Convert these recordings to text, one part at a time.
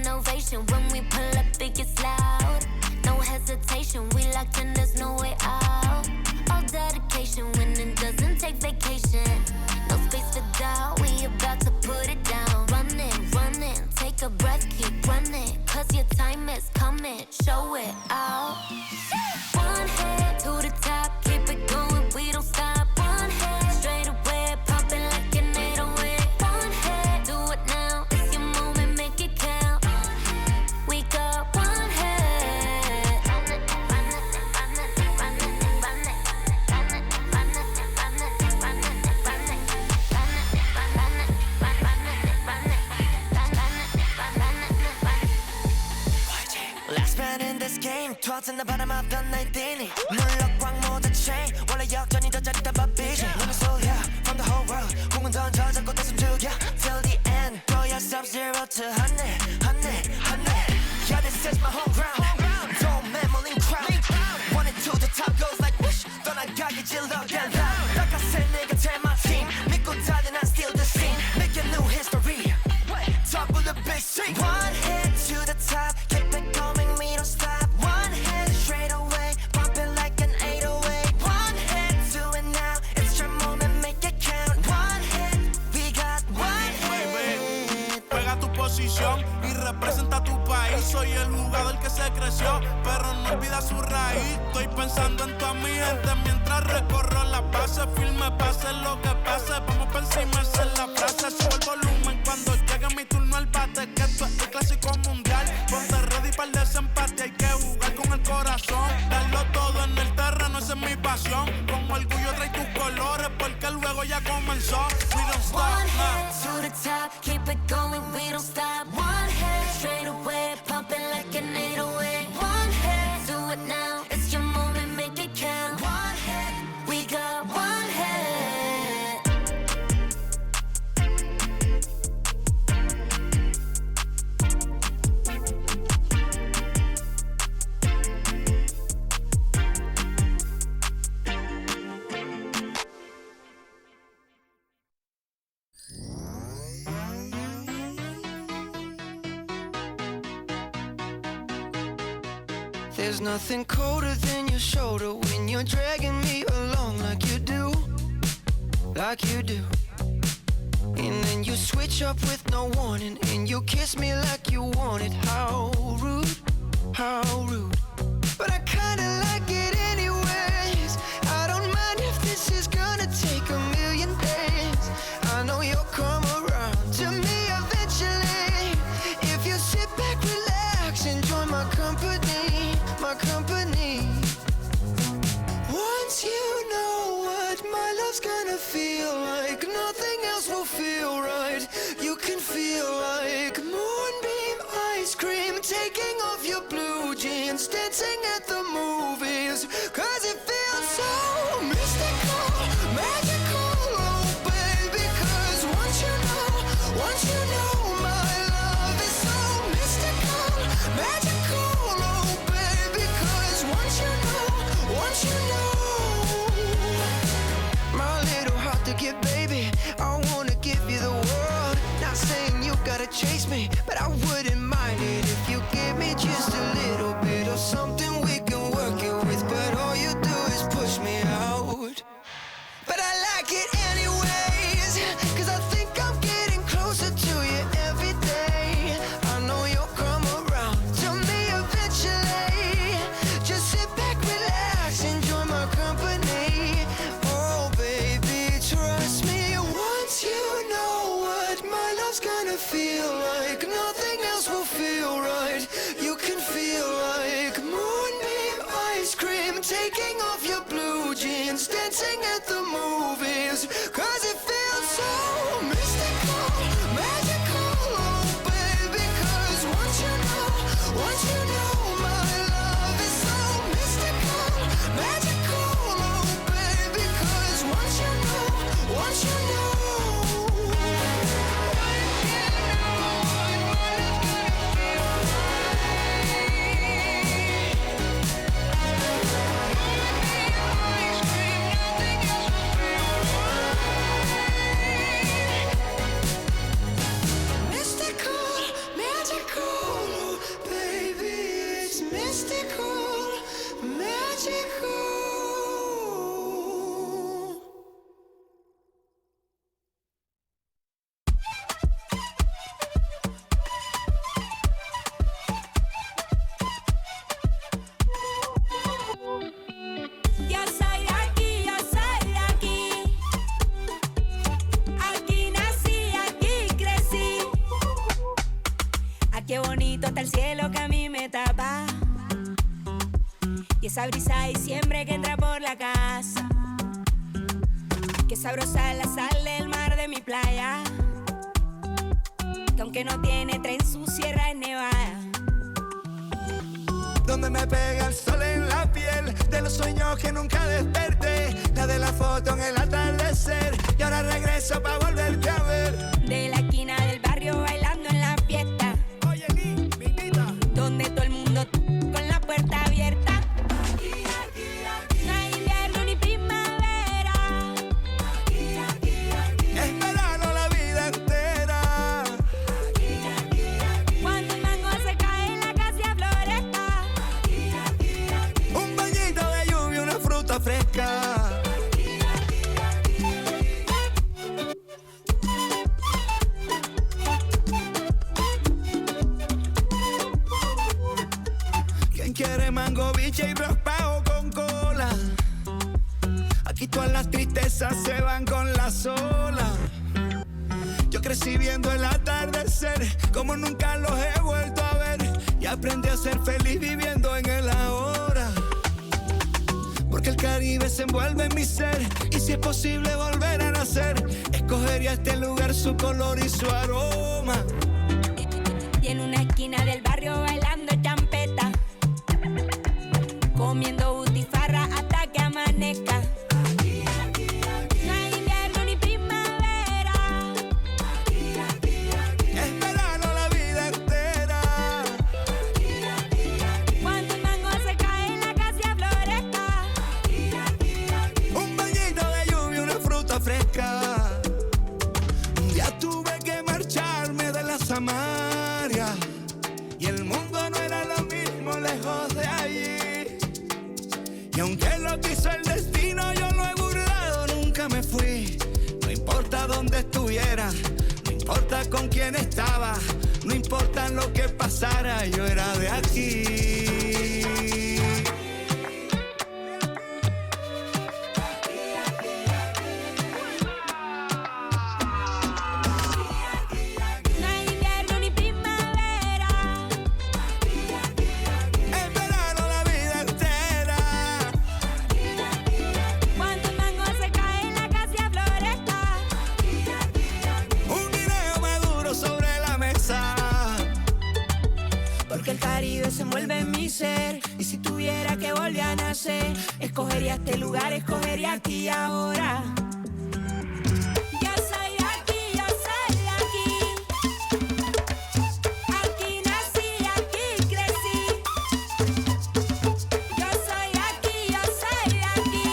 standing ovation. When we pull up, it gets loud. No hesitation, we locked in, there's no way out. All dedication, winning doesn't take vacation. No space for doubt, we about to put it down. Running, take a breath, keep running. Cause your time is coming, show it out. One head to the top, keep it going, we don't stop. One head, straight away, popping like an 808. One head, do it now, it's your moment, make it count. We got one head. Last man in this game, Thornton 나 바람았던 날 뛰니 물럭광 모든 chain 원래 역전이 더 짜릿한 밥이지 눈을 쏠려 from the whole world 공은 던져 잡고 떼숨 죽여 till the end throw yourself 0 to 100 yeah this is my home ground don't memoling crowd one and two the top goes like whoosh 떠나가기 질러 get loud 닦아새 내 곁에 my team 믿고 달려 난 still the scene make a new history top of the big street one hit to the top keep it coming we don't stop one hit straight away bumping like an 808 one hit do it now it's your moment make it count one hit we got one hit pega tu posición y representa tu país soy el jugador que se creció pero no olvida su raíz estoy pensando en toda mi gente mientras recorro la base firme pase lo que pase vamos por encima esa es la frase sube el volumen cuando llegue mi turno al bate que esto es el clásico mundial ponte ready para el desempate hay que jugar con el corazón darlo todo en el terreno esa es mi pasión con orgullo trae tus colores porque luego ya comenzó we don't stop one head to the top keep it going we don't stop one head straight away pumping like an 808 one head do it now it's your moment make it count one head we got one head There's nothing colder than your shoulder when you're dragging me along like you do. And then you switch up with no warning and you kiss me like you want it. How rude, but I kinda like it anyways. I don't mind if this is gonna take a million days. I know you'll come around to me eventually. If you sit back, relax, enjoy my company. Once you know what my love's gonna feel like, nothing else will feel right. You can feel like moonbeam ice cream, taking off your blue jeans, dancing at the movies. Cause it feels so mystical, magical, oh baby. Cause once you know my love is so mystical, magical, oh baby. Cause once you know my little heart to give, baby, I wanna give you the world. Not saying you gotta chase me, but I wouldn't mind it if you gave me just a little bit of something we can work it with. But all you do is push me out. But I like it anyways, cause I think I'm getting closer to you every day. I know you'll come around to me eventually. Just sit back, relax, enjoy my company. Oh baby, trust me. Once you know what my love's gonna feel like, nothing else will feel right. You can feel like moonbeam ice cream, taking off your blue jeans, dancing at the movies. Cause it feels so mystical, magical, oh baby. Cause once you know my love is so mystical, magical, oh baby. Cause once you know bajito hasta el cielo que a mí me tapa. Y esa brisa de diciembre que entra por la casa. Qué sabrosa la sal del mar de mi playa. Que aunque no tiene tren, su sierra es nevada. Donde me pega el sol en la piel, de los sueños que nunca desperté, la de la foto en el atardecer, y ahora regreso pa' volverte a ver. De la esquina del barrio bailando en la fiesta. Oye, mi invita. Donde todo el mundo con la puerta abierta. No hay invierno ni primavera. Es verano la vida entera. Cuando el mango se cae en la casa floresta. Un bañito de lluvia, una fruta fresca. ¿Quién quiere mango, biche y raspado con cola? Aquí todas las tristezas se van con las olas. Yo crecí viendo el atardecer como nunca los he vuelto a ver, y aprendí a ser feliz viviendo en el ahora. Porque el Caribe se envuelve en mi ser, y si es posible volver a nacer, escogería este lugar, su color y su aroma. Y en una esquina del barrio bailando champeta. Comiendo butifarra hasta que amanezca. No hay invierno ni primavera. Es verano la vida entera. Cuando el mango se cae en la casa floresta. Un bañito de lluvia, una fruta fresca. Un día tuve que marcharme de la Samaria, y el mundo no era lo mismo lejos de allí. Y aunque lo quiso el destino, yo lo he burlado, nunca me fui. No importa dónde estuviera, no importa con quién estaba, no importa lo que pasara, yo era de aquí. No hay invierno ni primavera. Es verano la vida entera. Cuando el mango se cae en la casa floresta. Un guineo maduro sobre la mesa. Porque el Caribe se envuelve en mi ser. Y si tuviera que volver a nacer, escogería este lugar, escogería aquí y ahora. Yo soy de aquí, yo soy de aquí. Aquí nací, aquí crecí. Yo soy de aquí, yo soy de aquí.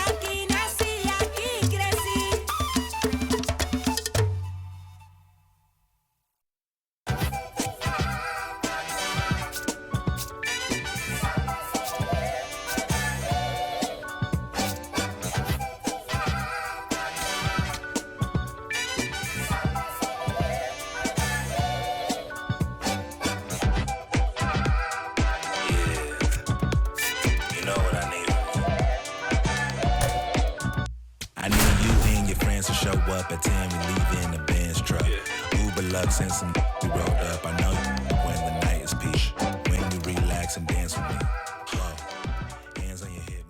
Aquí nací, aquí crecí. You know what I need? I need you and your friends to show up at 10. We leave in the Benz truck. Uber Lux and some we rolled up. I know you when the night is peak. When you relax and dance with me. Whoa. Hands on your hip.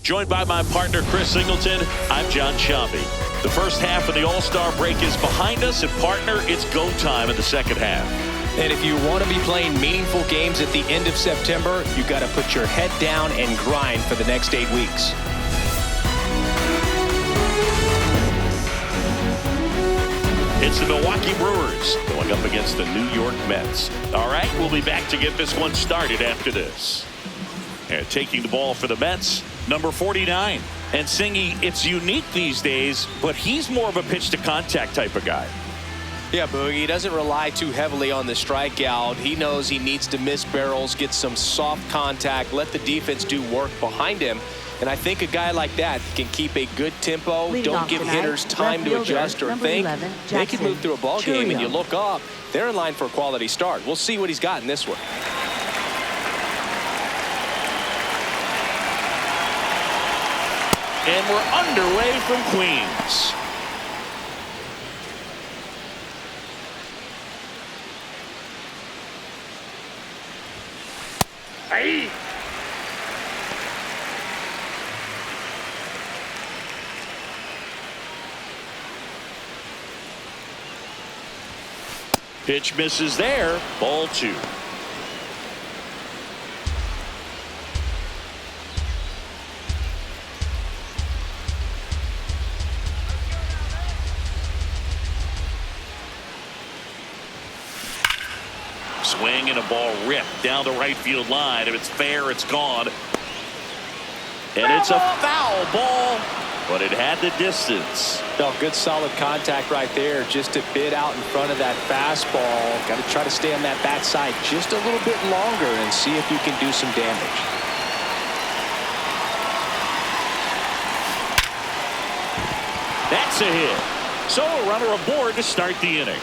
Joined by my partner, Chris Singleton, I'm John Sciambi. The first half of the All-Star break is behind us, and partner, it's go time in the second half. And if you want to be playing meaningful games at the end of September, you've got to put your head down and grind for the next 8 weeks. It's the Milwaukee Brewers going up against the New York Mets. All right, we'll be back to get this one started after this. And taking the ball for the Mets, number 49. And Singy, it's unique these days, but he's more of a pitch-to-contact type of guy. Yeah, Boogie, he doesn't rely too heavily on the strikeout. He knows he needs to miss barrels, get some soft contact, let the defense do work behind him. And I think a guy like that can keep a good tempo, don't give hitters time to adjust or think. They can move through a ball game, and you look up, they're in line for a quality start. We'll see what he's got in this one. And we're underway from Queens. Pitch misses there. Ball 2. Swing and a ball ripped down the right field line. If it's fair, it's gone. And it's a foul ball, but it had the distance. No, good solid contact right there, just a bit out in front of that fastball. Got to try to stay on that backside just a little bit longer and see if you can do some damage. That's a hit. So a runner aboard to start the inning.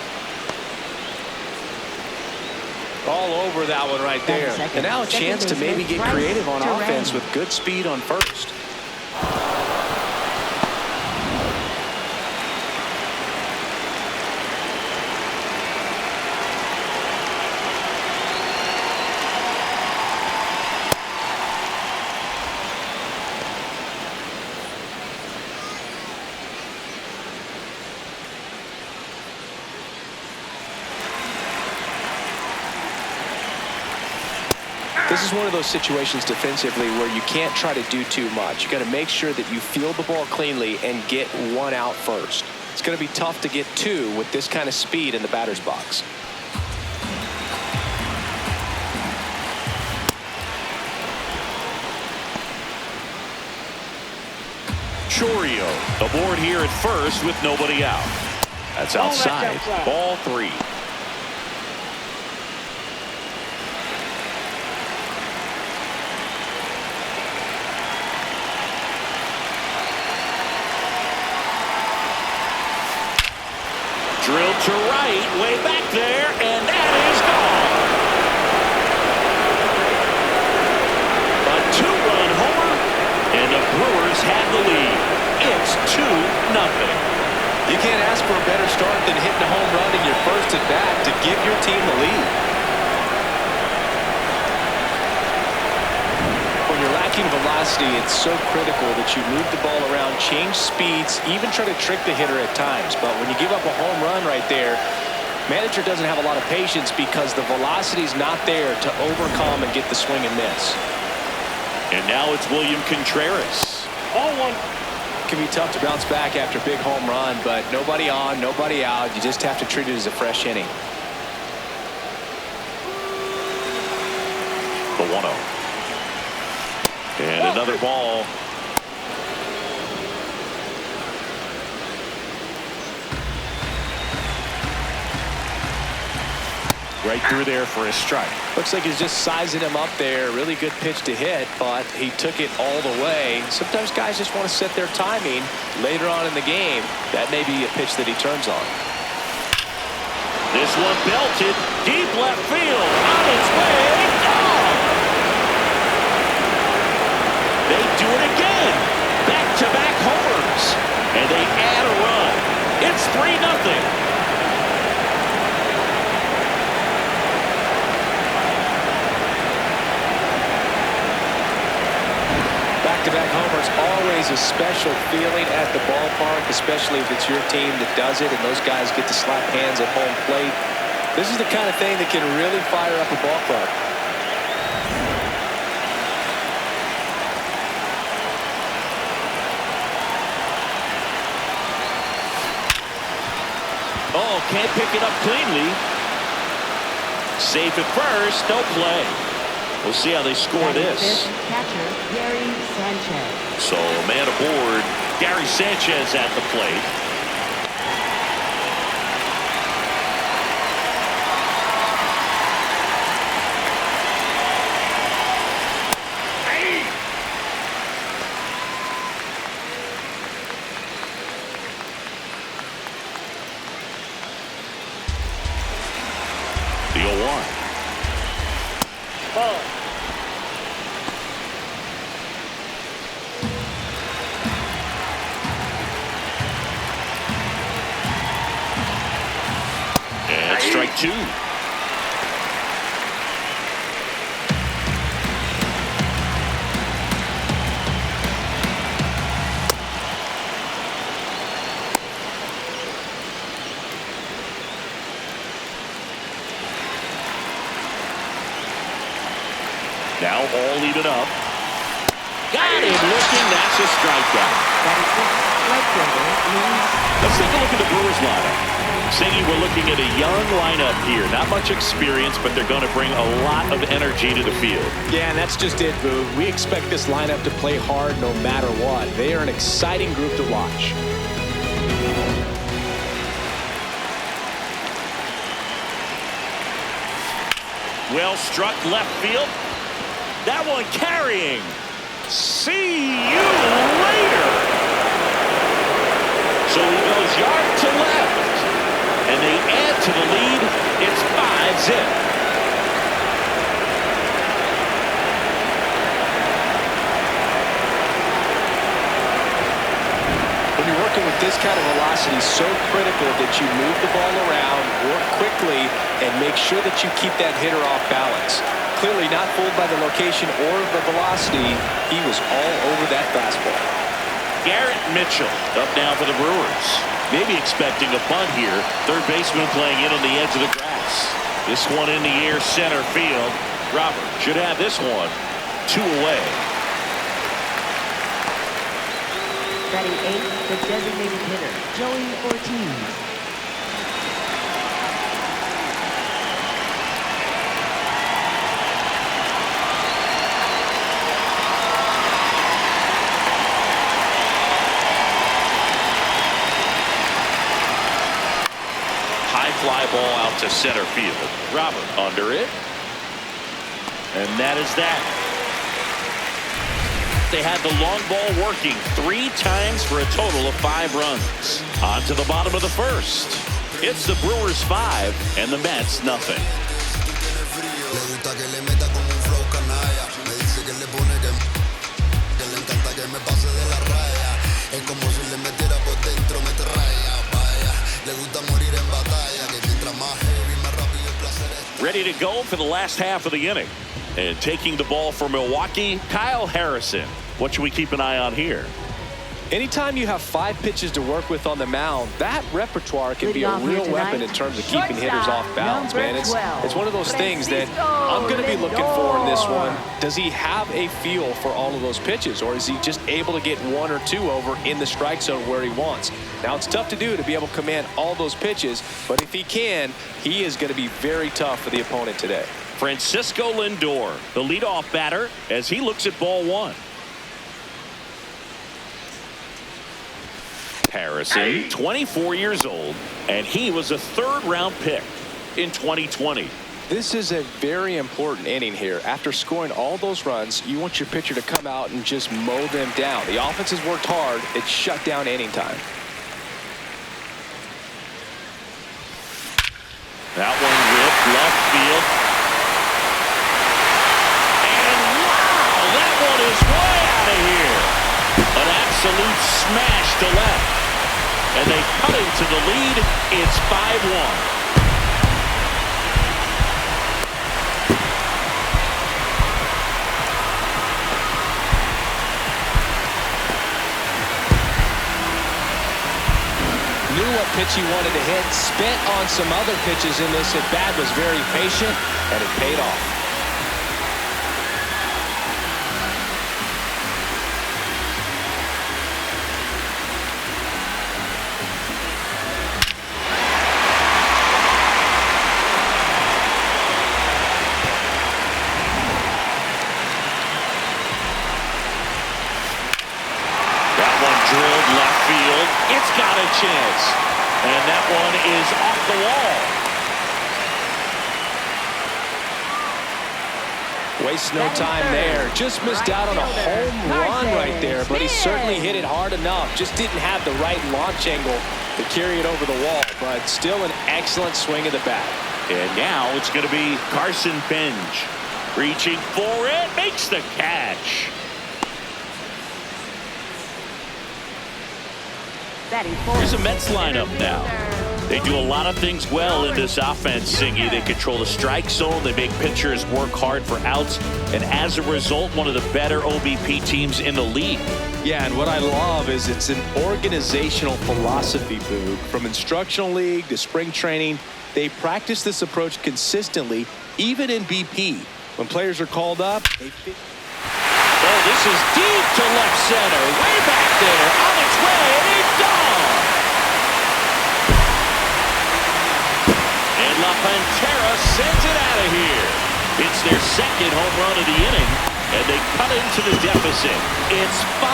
All over that one right there. And now a chance to maybe get creative on offense with good speed on first. This is one of those situations defensively where you can't try to do too much. You got to make sure that you field the ball cleanly and get one out first. It's going to be tough to get two with this kind of speed in the batter's box. Chorio aboard here at first with nobody out. That's outside. Ball 3. Drilled to right, way back there, and that is gone. A 2-run homer, and the Brewers have the lead. It's 2-0. You can't ask for a better start than hitting a home run in your first at bat to give your team the lead. When you're lacking velocity, it's so critical that you move the ball around, change speeds, even try to trick the hitter at times. But when you give up a home run right there, manager doesn't have a lot of patience because the velocity's not there to overcome and get the swing and miss. And now it's William Contreras. 0-1. It can be tough to bounce back after a big home run, but nobody on, nobody out. You just have to treat it as a fresh inning. The 1-0. And another ball. Right through there for a strike. Looks like he's just sizing him up there. Really good pitch to hit, but he took it all the way. Sometimes guys just want to set their timing later on in the game. That may be a pitch that he turns on. This one belted deep left field. On its way. Gone. They do it again. Back-to-back homers. And they add a run. It's 3-0. Back-to-back homers, always a special feeling at the ballpark, especially if it's your team that does it and those guys get to slap hands at home plate. This is the kind of thing that can really fire up a ball club. Oh, can't pick it up cleanly. Safe at first, no play. We'll see how they score this. Catcher, Gary Sanchez. So a man aboard, Gary Sanchez at the plate. The 0-1. Ball. And strike 2. Now all even up. Got him looking. That's a strikeout. Let's take a look at the Brewers lineup. Citi, we're looking at a young lineup here. Not much experience, but they're going to bring a lot of energy to the field. Yeah, and that's just it, Boo. We expect this lineup to play hard no matter what. They are an exciting group to watch. Well struck left field. That one carrying. See you later. So he goes yard to left. And they add to the lead. It's 5-zip. When you're working with this kind of velocity, so critical that you move the ball around, work quickly, and make sure that you keep that hitter off balance. Clearly not fooled by the location or the velocity. He was all over that fastball. Garrett Mitchell up now for the Brewers. Maybe expecting a bunt here. Third baseman playing in on the edge of the grass. This one in the air, center field. Robert should have this one 2 away. Batting 8th, the designated hitter, Joey Ortiz. Fly ball out to center field. Robert under it. And that is that. They had the long ball working 3 times for a total of 5 runs. On to the bottom of the first. It's the Brewers 5 and the Mets nothing. Ready to go for the last half of the inning. And taking the ball for Milwaukee, Kyle Harrison. What should we keep an eye on here? Anytime you have 5 pitches to work with on the mound, that repertoire can be a real weapon in terms of keeping hitters off balance, man. It's one of those things that I'm going to be looking for in this one. Does he have a feel for all of those pitches, or is he just able to get 1 or 2 over in the strike zone where he wants? Now, it's tough to do to be able to command all those pitches, but if he can, he is going to be very tough for the opponent today. Francisco Lindor, the leadoff batter, as he looks at ball 1. Harrison, 24 years old, and he was a 3rd-round pick in 2020. This is a very important inning here. After scoring all those runs, you want your pitcher to come out and just mow them down. The offense has worked hard. It's shut down inning time. That one ripped left field. And wow, that one is way out of here. An absolute smash to left. And they cut into the lead. It's 5-1. Knew what pitch he wanted to hit, spent on some other pitches in this at bat, was very patient, and it paid off. It's got a chance, and that one is off the wall. Wastes no time there. Just missed out on a home run right there, but he certainly hit it hard enough. Just didn't have the right launch angle to carry it over the wall, but still an excellent swing of the bat. And now it's going to be Carson Bench reaching for it, makes the catch. Here's a Mets lineup now. They do a lot of things well in this offense, Singy. They control the strike zone. They make pitchers work hard for outs. And as a result, one of the better OBP teams in the league. Yeah, and what I love is it's an organizational philosophy, Boog. From instructional league to spring training, they practice this approach consistently, even in BP. When players are called up, they fit. Oh, this is deep to left center. Way back there. On its way. And it's gone. And La Pantera sends it out of here. It's their second home run of the inning. And they cut into the deficit. It's 5-3.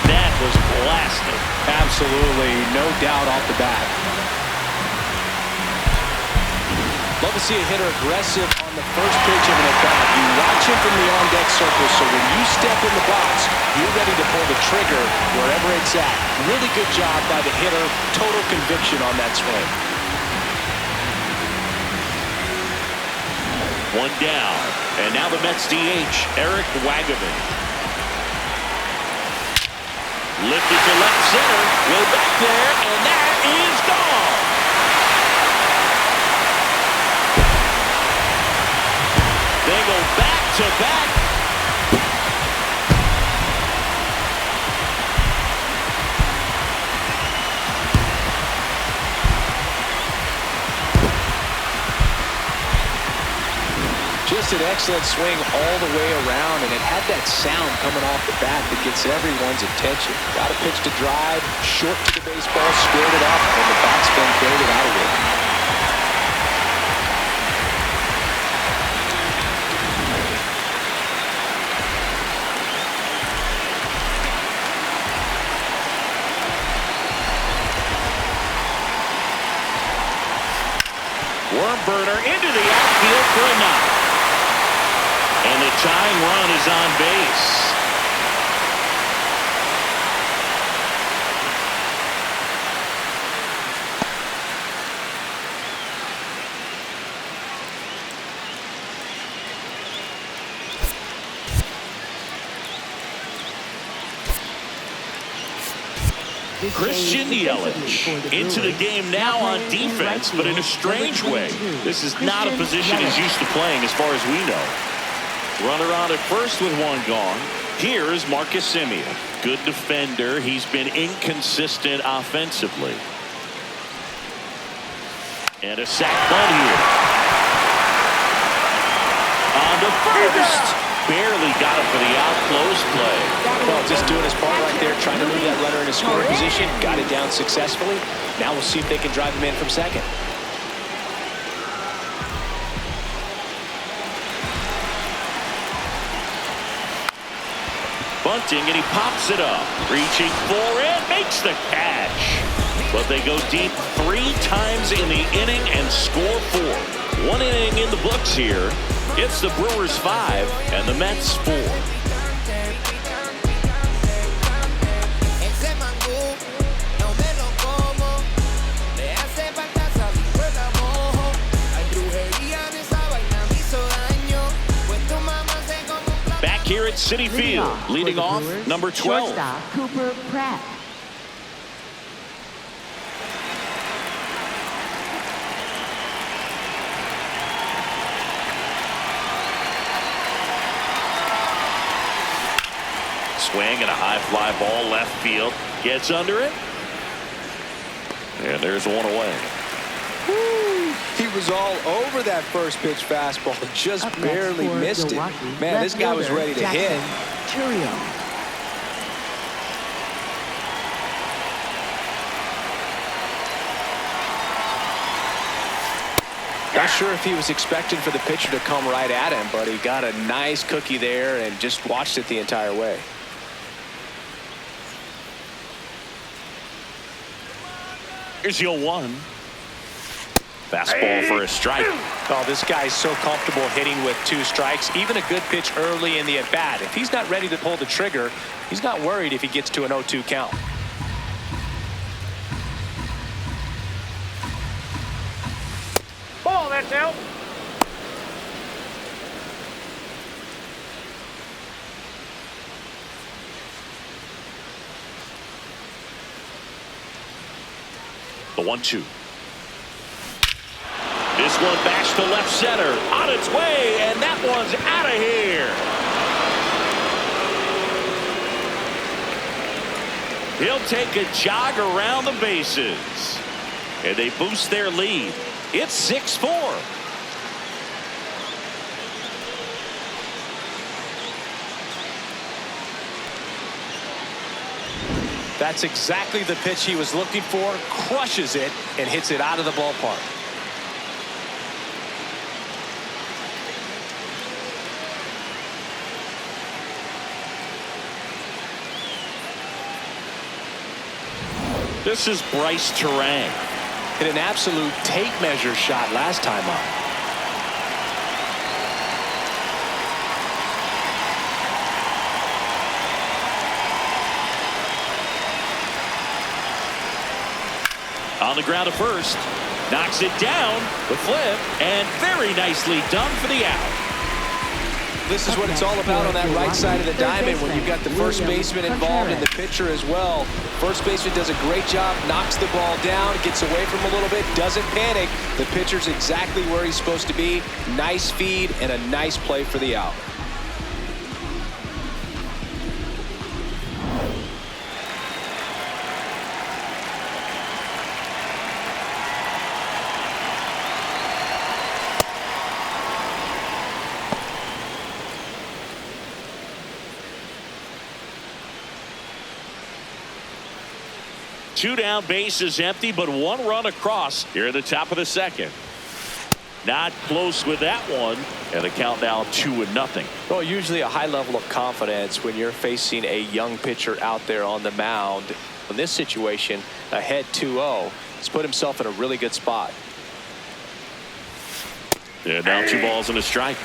That was blasted. Absolutely. No doubt off the bat. Love to see a hitter aggressive on the first pitch of an at-bat. You watch him from the on-deck circle, so when you step in the box, you're ready to pull the trigger wherever it's at. Really good job by the hitter. Total conviction on that swing. One down. And now the Mets DH, Eric Wagaman. Lifted to left center. Way back there, and that is gone. They go back to back. Just an excellent swing all the way around, and it had that sound coming off the bat that gets everyone's attention. Got a pitch to drive, short to the baseball, squared it up, and the backspin carried it out of it. Worm burner into the outfield for a knock. And the tying run is on base. Christian Yelich into the game now on defense, but in a strange way. This is not a position he's used to playing as far as we know. Runner on at first with one gone. Here is Marcus Semien. Good defender. He's been inconsistent offensively. And a sac bunt here. On to first. Barely got it for the out close play. Well, just doing his part right there, trying to move that runner into scoring position. Got it down successfully. Now we'll see if they can drive him in from second. Bunting, and he pops it up. Reaching for it, makes the catch. But they go deep 3 times in the inning and score 4. 1 inning in the books here. It's the Brewers 5 and the Mets 4. Back here at Citi Field, leading off number 12. Shortstop Cooper Pratt. Swing and a high fly ball left field. Gets under it. And there's one away. Woo. He was all over that first pitch fastball. Just barely missed it. Man, this guy was ready to hit. Churio. Not sure if he was expecting for the pitcher to come right at him, but he got a nice cookie there and just watched it the entire way. Here's 0-1. Fastball for a strike. Oh, this guy's so comfortable hitting with 2 strikes. Even a good pitch early in the at-bat. If he's not ready to pull the trigger, he's not worried if he gets to an 0-2 count. Ball, that's out. The 1-2. This one bashed to left center. On its way, and that one's out of here. He'll take a jog around the bases. And they boost their lead. It's 6-4. That's exactly the pitch he was looking for. Crushes it and hits it out of the ballpark. This is Bryce Terang. Hit an absolute tape measure shot last time up. On the ground to first. Knocks it down. The flip. And very nicely done for the out. This is what it's all about on that right side of the diamond when you've got the first baseman involved and the pitcher as well. First baseman does a great job, knocks the ball down, gets away from him a little bit, doesn't panic. The pitcher's exactly where he's supposed to be. Nice feed and a nice play for the out. Two down, base is empty, but one run across here at the top of the second. Not close with that one, and the count now 2-0. Well, usually a high level of confidence when you're facing a young pitcher out there on the mound. In this situation, ahead 2-0, he's put himself in a really good spot. Yeah, now 2 balls and a strike.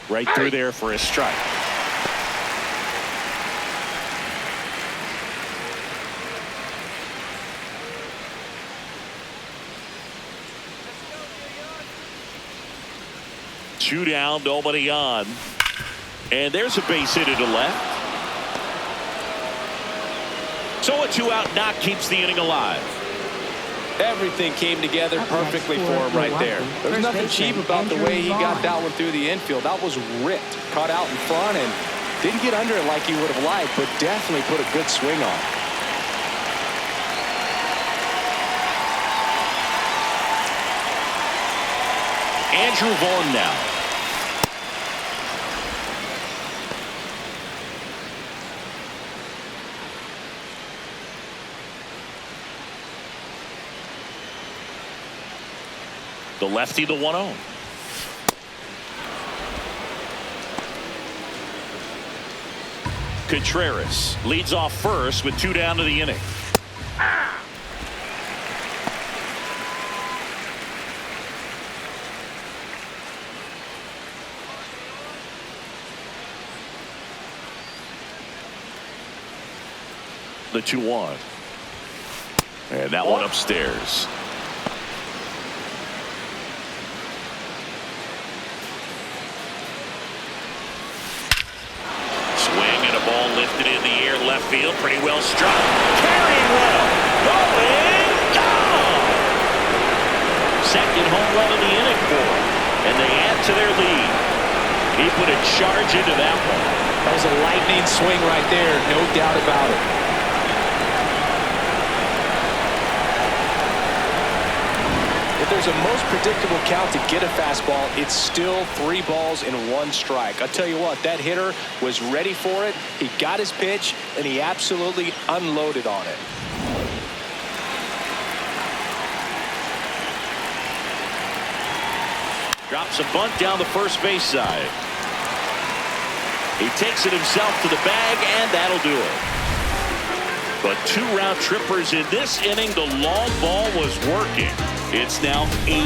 Right through there for a strike. Two down, nobody on. And there's a base hit to the left. So a 2-out knock keeps the inning alive. Everything came together perfectly for him right there. There's nothing cheap about the way he got that one through the infield. That was ripped, caught out in front, and didn't get under it like he would have liked, but definitely put a good swing on. Andrew Vaughn now. The lefty, the 1-0. Contreras leads off first with 2 down to the inning. The 2-1. And that one upstairs. Lifted in the air, left field, pretty well struck. Carrying well, going, gone! Second home run of the inning for him, and they add to their lead. He put a charge into that one. That was a lightning swing right there, no doubt about it. If there's a most predictable count to get a fastball, it's still 3 balls and 1 strike. I'll tell you what, that hitter was ready for it. He got his pitch, and he absolutely unloaded on it. Drops a bunt down the first base side. He takes it himself to the bag, and that'll do it. But 2 round trippers in this inning. The long ball was working. It's now 8-4.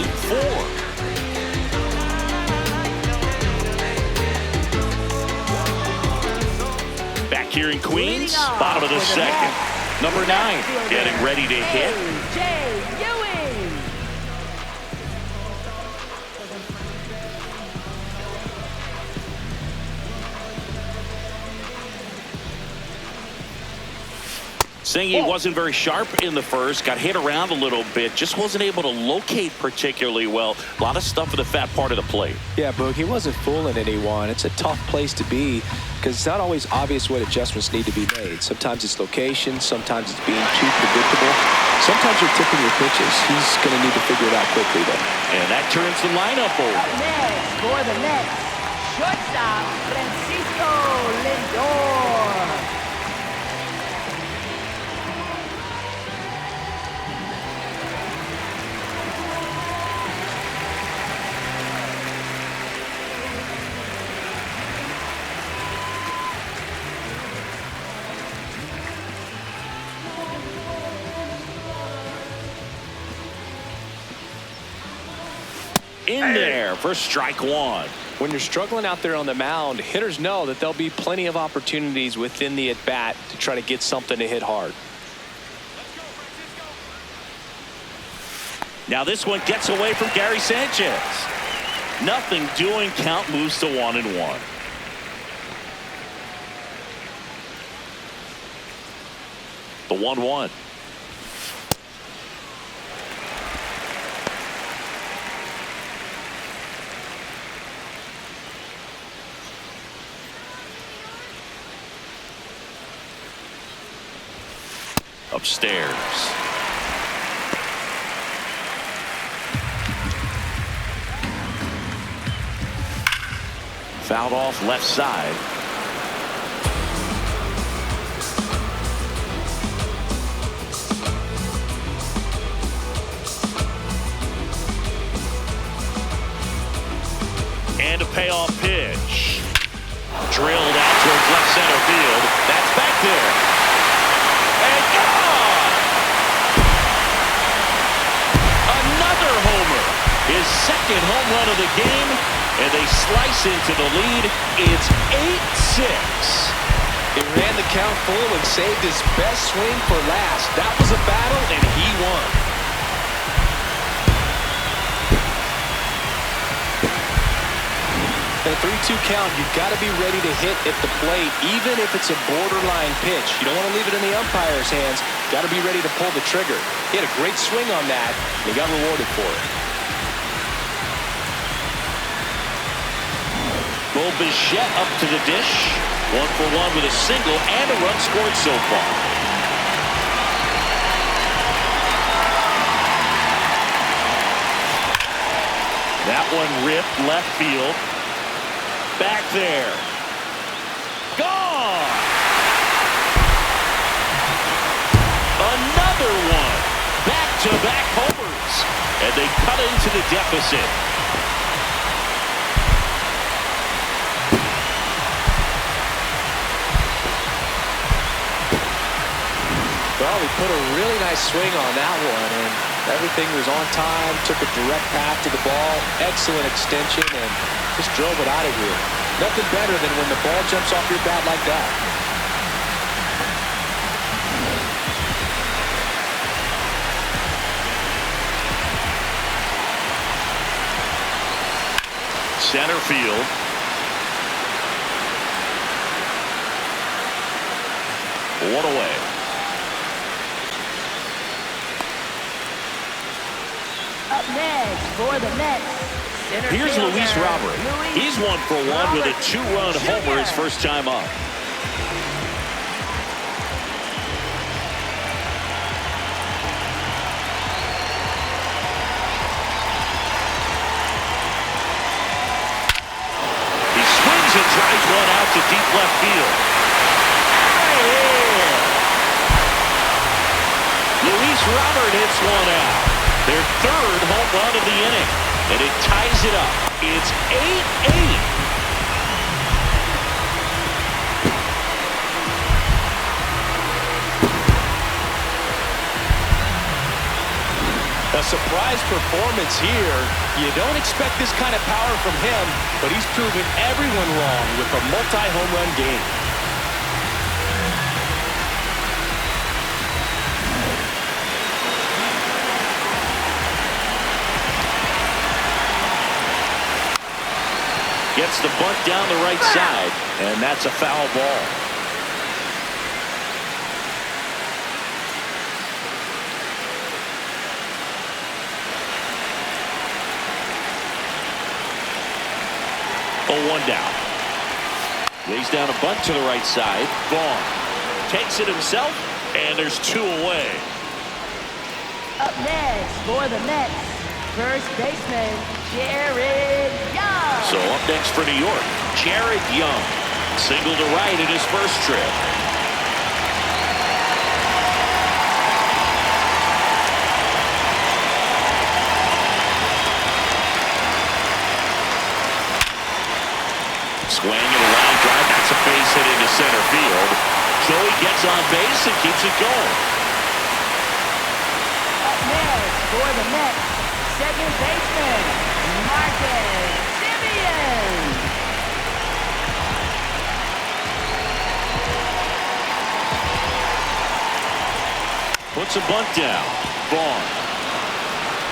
Back here in Queens, bottom of the second. Number 9 getting ready to hit. Singy wasn't very sharp in the first, got hit around a little bit, just wasn't able to locate particularly well. A lot of stuff in the fat part of the plate. Yeah, Boog, he wasn't fooling anyone. It's a tough place to be because it's not always obvious what adjustments need to be made. Sometimes it's location, sometimes it's being too predictable. Sometimes you're tipping your pitches. He's going to need to figure it out quickly, though. And that turns the lineup over. Up next for the Mets, shortstop Francisco Lindor. In there for strike one. When you're struggling out there on the mound, hitters know that there'll be plenty of opportunities within the at-bat to try to get something to hit hard. Now this one gets away from Gary Sanchez. Nothing doing. Count moves to 1-1. The 1-1. Upstairs. Fouled off left side. And a payoff pitch. Drilled out towards left center field. That's back there. And gone! Another homer. His second home run of the game. And they slice into the lead. It's 8-6. He ran the count full and saved his best swing for last. That was a battle, and he won. In a 3-2 count, you've got to be ready to hit at the plate, even if it's a borderline pitch. You don't want to leave it in the umpire's hands. Got to be ready to pull the trigger. He had a great swing on that, and he got rewarded for it. Bo Bichette up to the dish. 1-for-1 with a single and a run scored so far. That one ripped left field. Back there. Gone! Another one. Back-to-back homers. And they cut into the deficit. Well, he put a really nice swing on that one, and everything was on time, took a direct path to the ball, excellent extension, and just drove it out of here. Nothing better than when the ball jumps off your bat like that. Center field. One away. Up next for the Mets, center Here's fielder, Luis Robert. He's 1-for-1 with a 2-run homer his first time up. He swings and drives one out to deep left field. Luis Robert hits one out. Their third home run of the inning. And it ties it up. It's 8-8. A surprise performance here. You don't expect this kind of power from him, but he's proven everyone wrong with a multi-home run game. Gets the bunt down the right side, and that's a foul ball. 0-1 down. Lays down a bunt to the right side. Vaughn takes it himself, and there's 2 away. Up next for the Mets, first baseman, Jared Young. So up next for New York, Jared Young. Single to right in his first trip. Swing and a line drive. That's a base hit into center field. Joey gets on base and keeps it going. Up next for the Mets, second baseman, Marcus Semien. Puts a bunt down. Vaughn.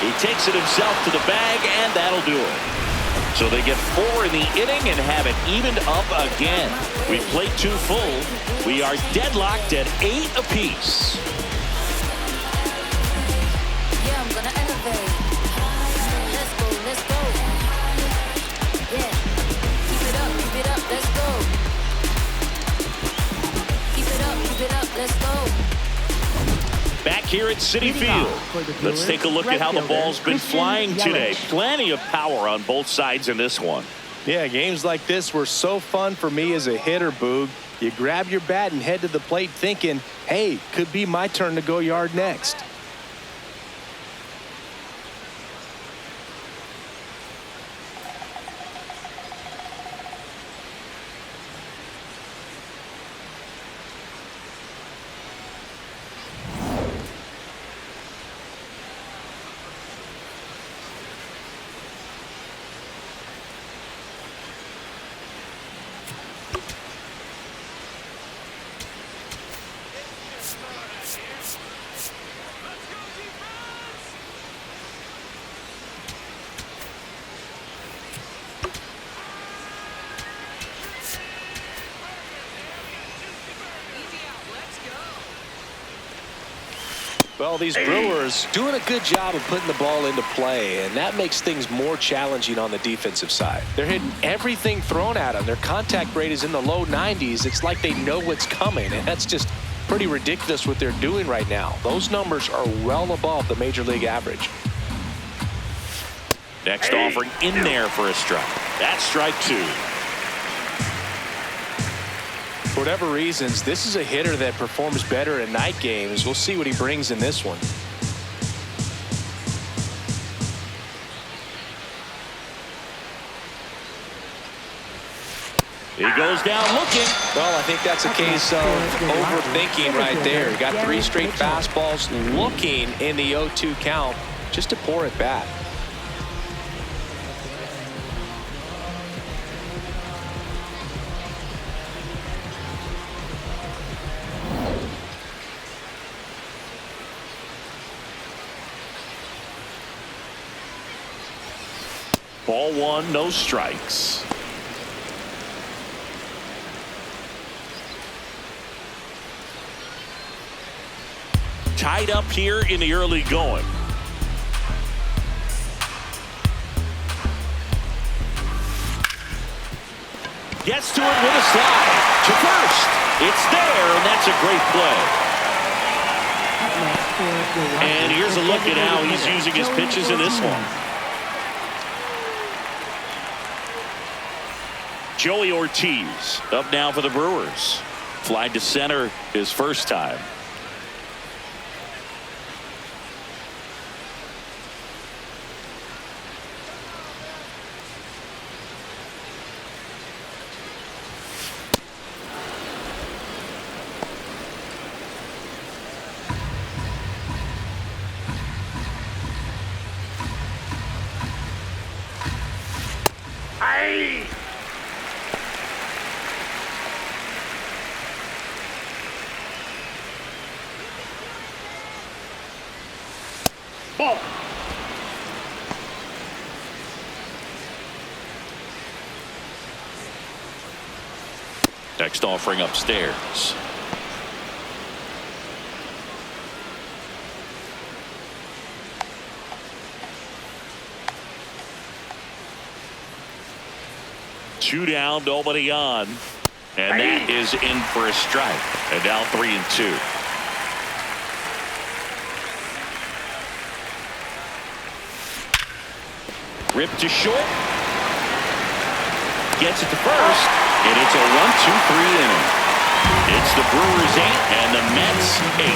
He takes it himself to the bag, and that'll do it. So they get 4 in the inning and have it evened up again. We played 2 full. We are deadlocked at 8 apiece. Yeah, I'm gonna elevate. Let's go, let's go. Yeah, keep it up, let's go. Keep it up, let's go. Back here at Citi Field. Let's take a look at how the ball's been flying today. Plenty of power on both sides in this one. Yeah, games like this were so fun for me as a hitter, Boog. You grab your bat and head to the plate thinking, hey, could be my turn to go yard next. Well, these Brewers doing a good job of putting the ball into play, and that makes things more challenging on the defensive side. They're hitting everything thrown at them. Their contact rate is in the low 90s. It's like they know what's coming, and that's just pretty ridiculous what they're doing right now. Those numbers are well above the major league average. Next offering in there for a strike. That's strike 2. For whatever reasons, this is a hitter that performs better in night games. We'll see what he brings in this one. He goes down looking. Well, I think that's a case of overthinking right there. He got 3 straight fastballs looking in the 0-2 count. Just a poor at bat. Ball 1, no strikes. Tied up here in the early going. Gets to it with a slide. To first. It's there, and that's a great play. And here's a look at how he's using his pitches in this one. Joey Ortiz up now for the Brewers. Fly to center his first time. Aye. Ball. Next offering upstairs. 2 down, nobody on. And that is in for a strike. And now 3-2. Ripped to short. Gets it to first. And it's a 1-2-3 inning. It's the Brewers 8 and the Mets 8.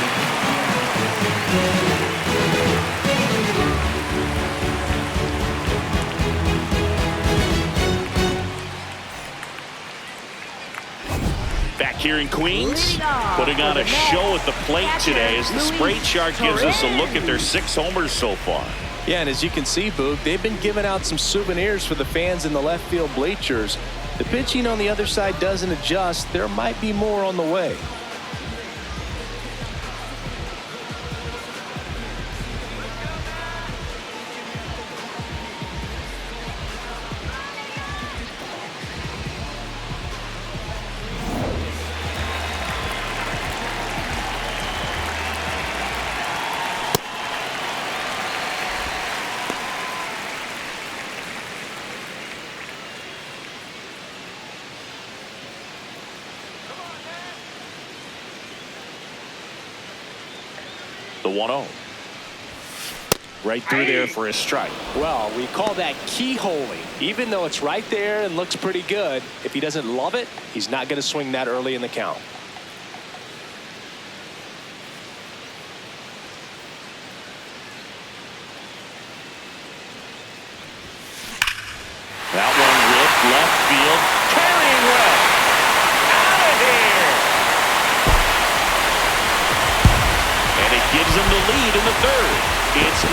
Back here in Queens, putting on a show at the plate today as the Spray Chart gives us a look at their 6 homers so far. Yeah, and as you can see, Boog, they've been giving out some souvenirs for the fans in the left field bleachers. The pitching on the other side doesn't adjust. There might be more on the way. The 1-0. Right through there for a strike. Well, we call that keyholing. Even though it's right there and looks pretty good, if he doesn't love it, he's not going to swing that early in the count. That one ripped left field. Carrying well. Out of here. And it gives them the lead in the third. It's 9-8.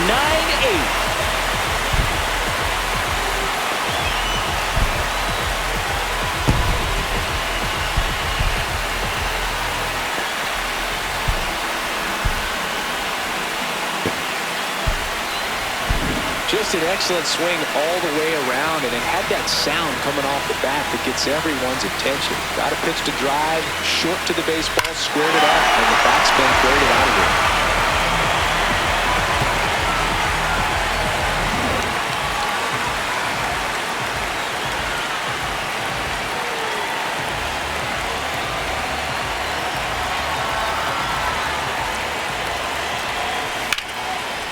Just an excellent swing all the way around, and it had that sound coming off the bat that gets everyone's attention. Got a pitch to drive, short to the baseball, squared it up, and the batsman cleared it out of here.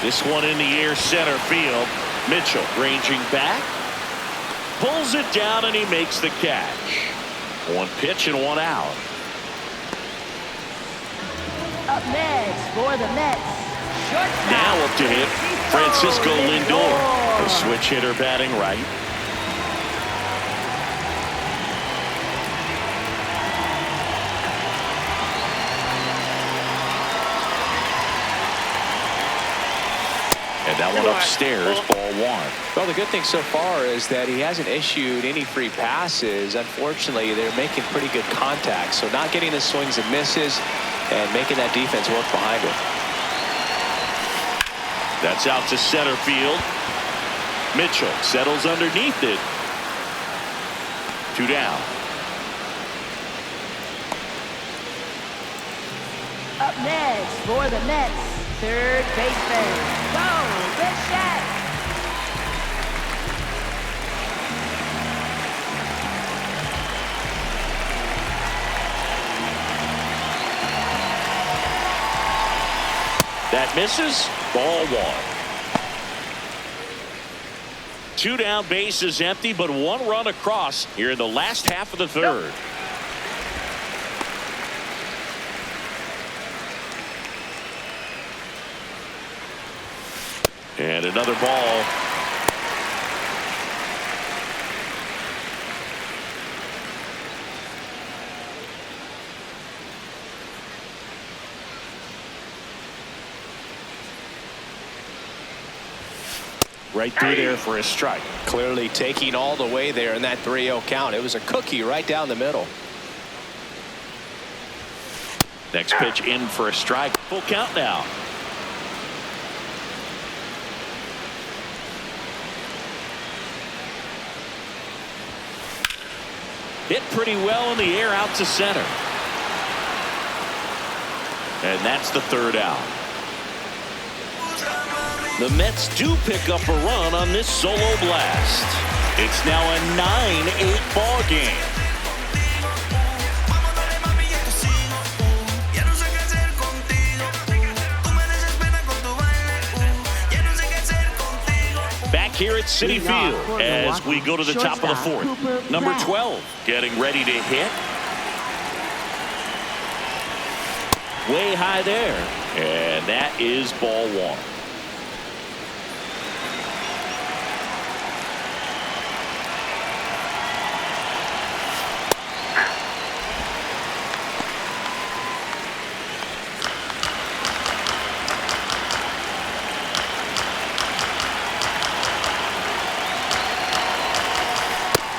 This one in the air, center field. Mitchell ranging back, pulls it down, and he makes the catch. One pitch and one out. Up next for the Mets, shortstop. Now up to hit Francisco Lindor, the switch hitter batting right. And that one upstairs, ball 1. Well, the good thing so far is that he hasn't issued any free passes. Unfortunately, they're making pretty good contact, so not getting the swings and misses and making that defense work behind him. That's out to center field. Mitchell settles underneath it. 2 down. Up next for the Mets, third baseman, Bo Bichette. That misses. Ball 1. 2 down, bases empty, but 1 run across here in the last half of the third. And another ball. Right through there for a strike. Clearly taking all the way there in that 3-0 count. It was a cookie right down the middle. Next pitch in for a strike. Full count now. Hit pretty well in the air out to center. And that's the 3rd out. The Mets do pick up a run on this solo blast. It's now a 9-8 ball game. Back here at Citi Field as we go to the top of the fourth. Number 12 getting ready to hit. Way high there. And that is ball one.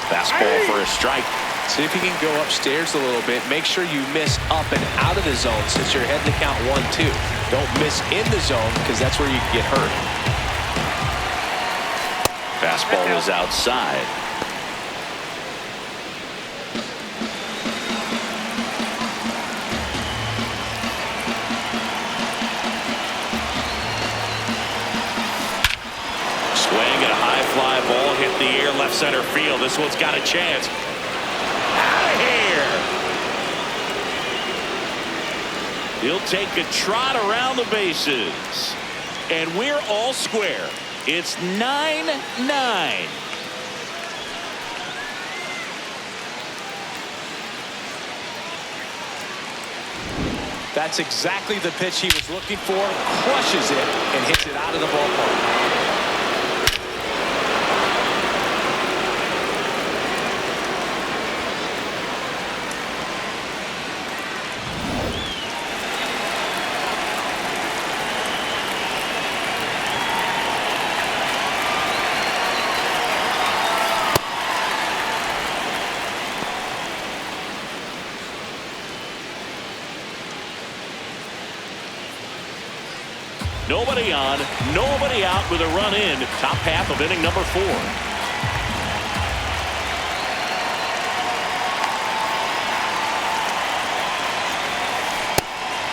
Fastball for a strike. See if you can go upstairs a little bit. Make sure you miss up and out of the zone since you're heading to count 1-2. Don't miss in the zone because that's where you can get hurt. Fastball is outside. Swing and a high fly ball hit the air left center field. This one's got a chance. Out of here. He'll take a trot around the bases. And we're all square. It's 9-9. That's exactly the pitch he was looking for. Crushes it and hits it out of the ballpark. Nobody on, nobody out with a run in. Top half of inning number 4.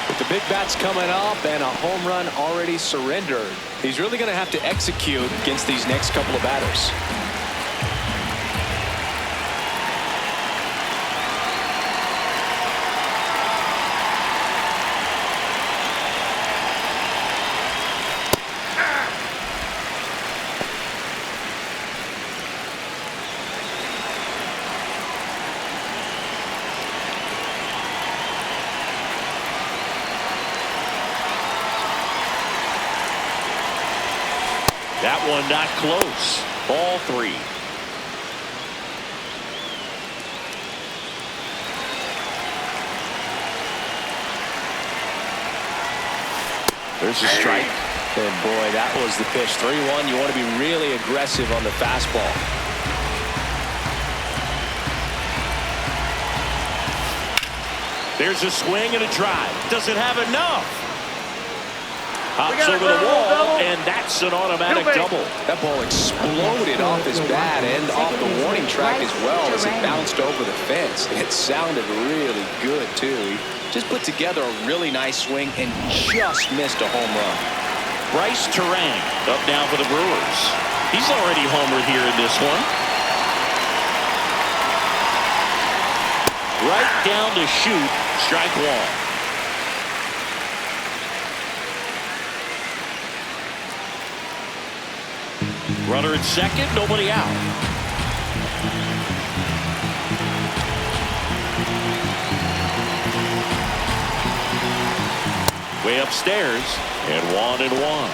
With the big bats coming up and a home run already surrendered, he's really going to have to execute against these next couple of batters. That one not close. Ball 3. There's a strike. And boy, that was the pitch. 3-1. You want to be really aggressive on the fastball. There's a swing and a drive. Doesn't have enough. Hops over the wall, and that's an automatic double. That ball exploded off his bat and off the warning track as well as it bounced over the fence. It sounded really good, too. He just put together a really nice swing and just missed a home run. Bryce Terang up now for the Brewers. He's already homered here in this one. Right down to shoot, strike 1. Runner at second, nobody out. Way upstairs, and 1-1.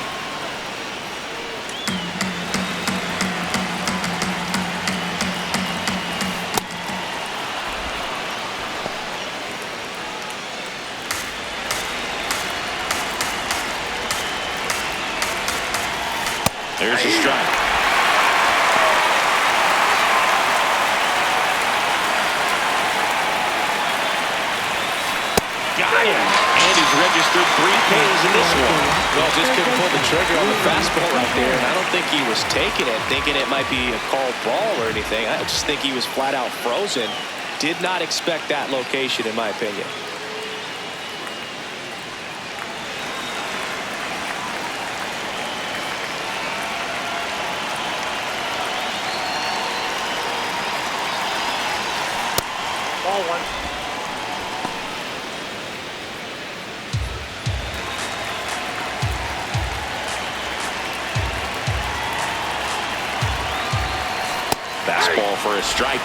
There's a strike. Got him. And he's registered 3 Ks in this one. Well, just couldn't pull the trigger on the fastball right there. And I don't think he was taking it, thinking it might be a called ball or anything. I just think he was flat out frozen. Did not expect that location, in my opinion. 1. Fastball for a strike.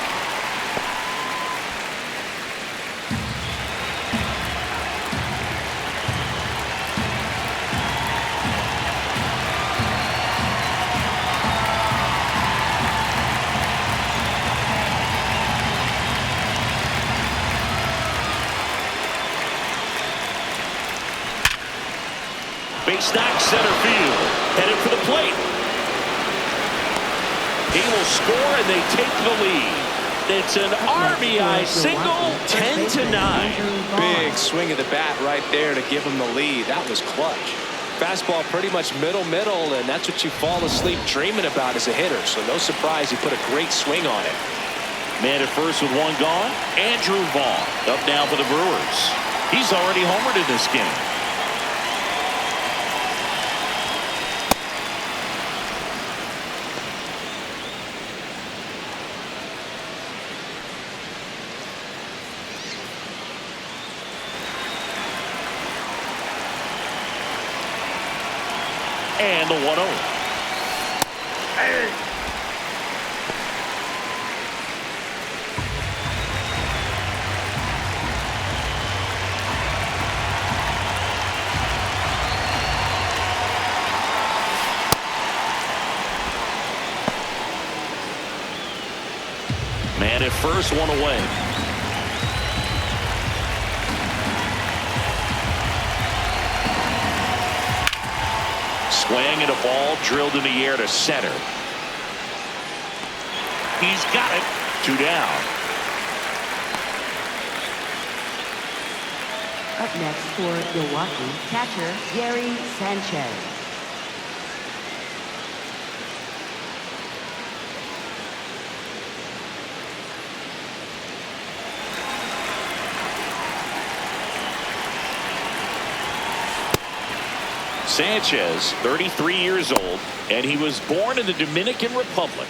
Base knock center field. Headed for the plate. He will score and they take the lead. It's an RBI single, 10-9. Big swing of the bat right there to give him the lead. That was clutch. Fastball pretty much middle, and that's what you fall asleep dreaming about as a hitter. So no surprise he put a great swing on it. Man at first with one gone. Andrew Vaughn up now for the Brewers. He's already homered in this game. And the 1-0. Hey. Man at first, one away. Swing and a ball drilled in the air to center. He's got it. 2 down. Up next for Milwaukee, catcher Gary Sanchez. Sanchez, 33 years old, and he was born in the Dominican Republic.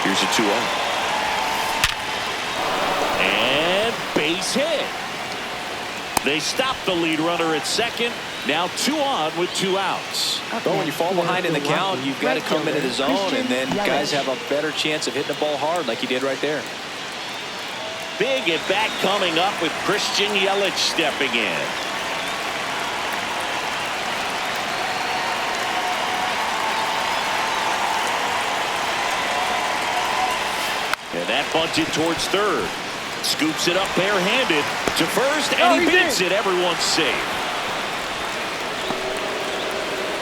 Here's a 2-0. And base hit. They stop the lead runner at second. Now 2 on with 2 outs. Well, when you fall behind in the count, you've got to come into the zone, and then guys have a better chance of hitting the ball hard like he did right there. Big at bat coming up with Christian Yelich stepping in. And that bunted towards third. Scoops it up barehanded to first, and he beats it. Everyone's safe.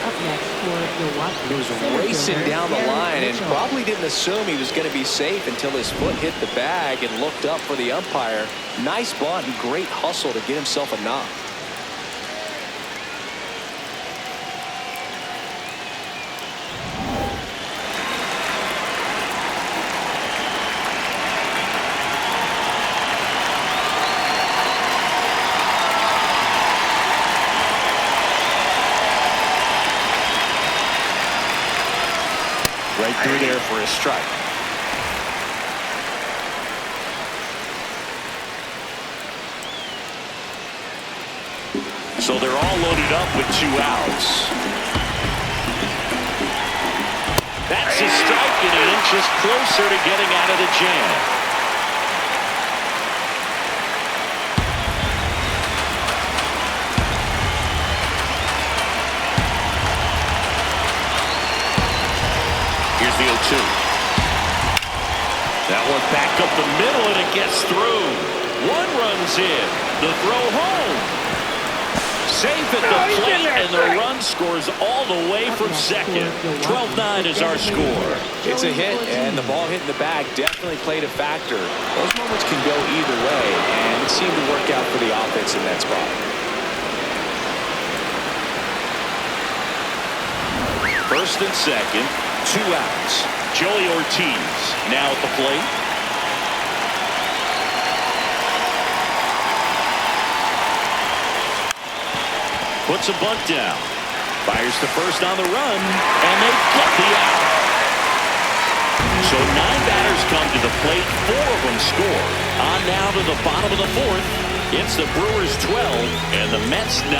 Up next for Milwaukee. He was racing down the line and probably didn't assume he was going to be safe until his foot hit the bag and looked up for the umpire. Nice bunt and great hustle to get himself a knock. Right through there for a strike. So they're all loaded up with 2 outs. That's a strike, and he inches closer to getting out of the jam. Here's the 0-2. That one back up the middle, and it gets through. 1 runs in. The throw home. Safe at the plate, and the run scores all the way from second. 12-9 is our score. It's a hit, and the ball hitting the bag definitely played a factor. Those moments can go either way, and it seemed to work out for the offense in that spot. First and second. 2 outs. Joey Ortiz now at the plate. Puts a bunt down. Fires to first on the run, and they get the out. So 9 batters come to the plate, 4 of them score. On now to the bottom of the 4th. It's the Brewers 12 and the Mets 9.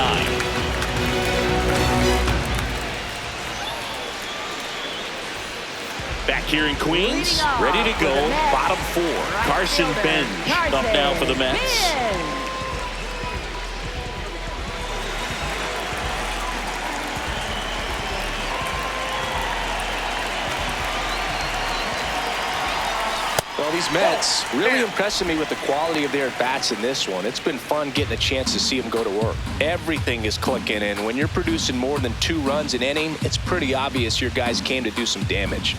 Back here in Queens, ready to go. Bottom 4. Carson Bench up now for the Mets. Well, these Mets really impressing me with the quality of their at-bats in this one. It's been fun getting a chance to see them go to work. Everything is clicking, and when you're producing more than 2 runs an inning, it's pretty obvious your guys came to do some damage.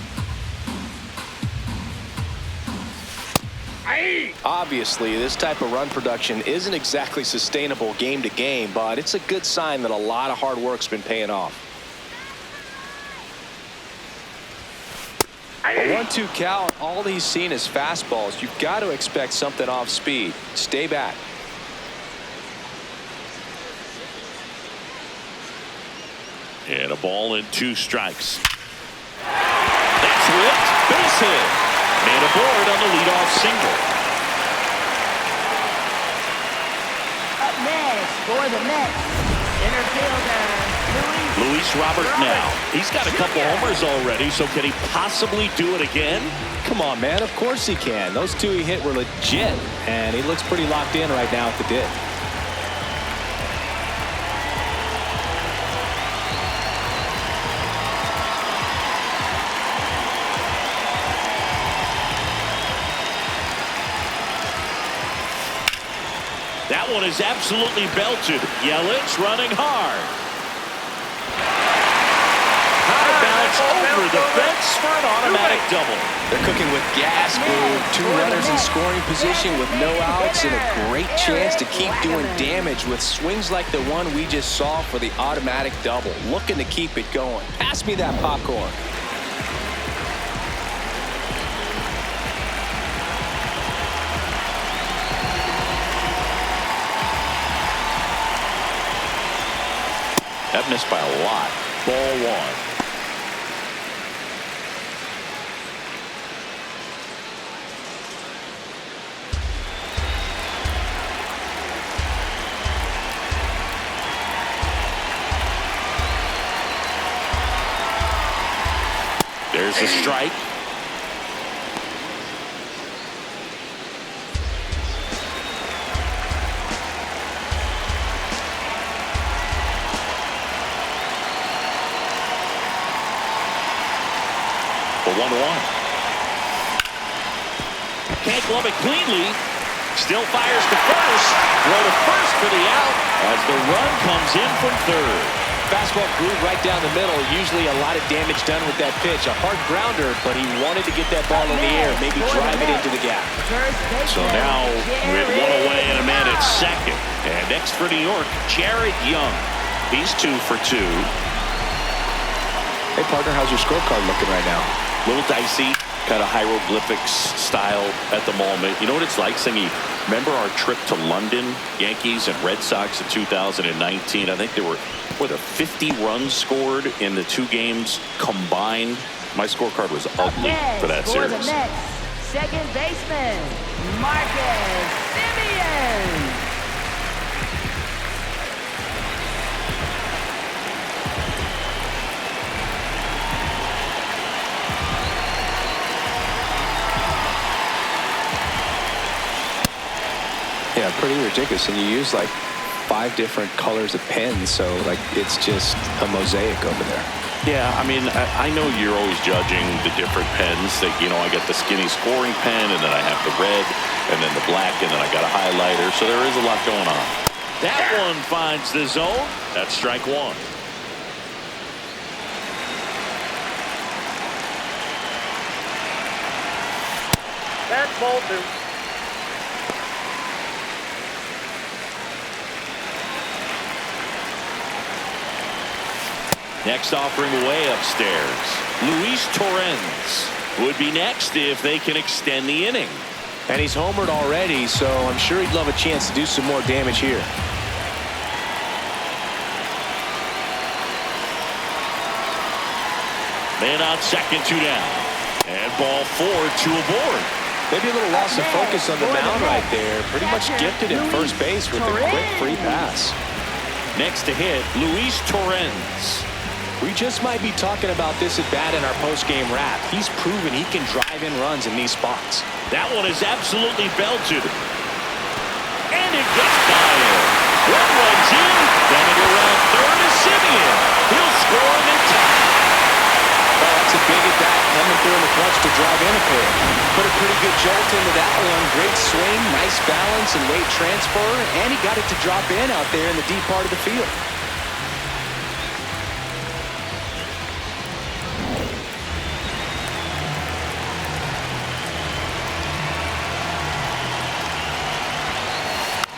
Obviously, this type of run production isn't exactly sustainable game to game, but it's a good sign that a lot of hard work's been paying off. A 1-2 count, all he's seen is fastballs. You've got to expect something off speed. Stay back. And a ball and 2 strikes. That's whipped. Base hit. Made aboard on the leadoff single. Up next for the Mets, center fielder Luis Robert now. He's got a couple homers already, so can he possibly do it again? Come on, man. Of course he can. Those 2 he hit were legit, and he looks pretty locked in right now at the dip. That one is absolutely belted. Yelich running hard. High bounce over the fence for an automatic double. They're cooking with gas, Boo. 2 runners in scoring position with no outs and a great chance to keep doing damage with swings like the one we just saw for the automatic double. Looking to keep it going. Pass me that popcorn. That missed by a lot. Ball 1. There's a strike. For 1-1. Can't glove it cleanly. Still fires to first. Throw to first for the out as the run comes in from third. Fastball groove right down the middle. Usually a lot of damage done with that pitch. A hard grounder, but he wanted to get that ball in the air, maybe drive it into the gap. So now with 1 away and a man at second. And next for New York, Jared Young. He's 2 for 2. Hey, partner, how's your scorecard looking right now? Little dicey, kind of hieroglyphics style at the moment. You know what it's like, Singy? Remember our trip to London, Yankees and Red Sox in 2019? I think there were 50 runs scored in the 2 games combined. My scorecard was ugly for that series. For the Mets, second baseman, Marcus Semien. Yeah, pretty ridiculous. And you use like 5 different colors of pens, so like it's just a mosaic over there. Yeah, I mean, I know you're always judging the different pens. That, you know, I got the skinny scoring pen, and then I have the red, and then the black, and then I got a highlighter. So there is a lot going on. That one finds the zone. That's strike 1. That's ball 2. Next offering away upstairs. Luis Torrens would be next if they can extend the inning. And he's homered already, so I'm sure he'd love a chance to do some more damage here. Man on second, 2 down. And ball 4, 2 aboard. Maybe a little loss of focus on the mound right there. Pretty much gifted at first base with a quick free pass. Next to hit, Luis Torrens. We just might be talking about this at bat in our post-game wrap. He's proven he can drive in runs in these spots. That one is absolutely belted. And it gets by him. One runs in. Then it around third is Simeon. He'll score in the top. Oh, that's a big at bat coming through in the clutch to drive in a pair. Put a pretty good jolt into that one. Great swing, nice balance and weight transfer. And he got it to drop in out there in the deep part of the field.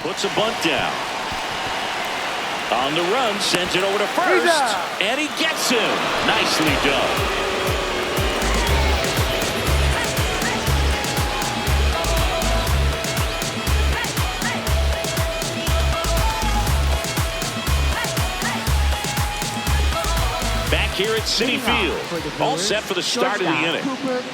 Puts a bunt down. On the run, sends it over to first. And he gets him. Nicely done. Here at Citi Field, all set for the start of the inning.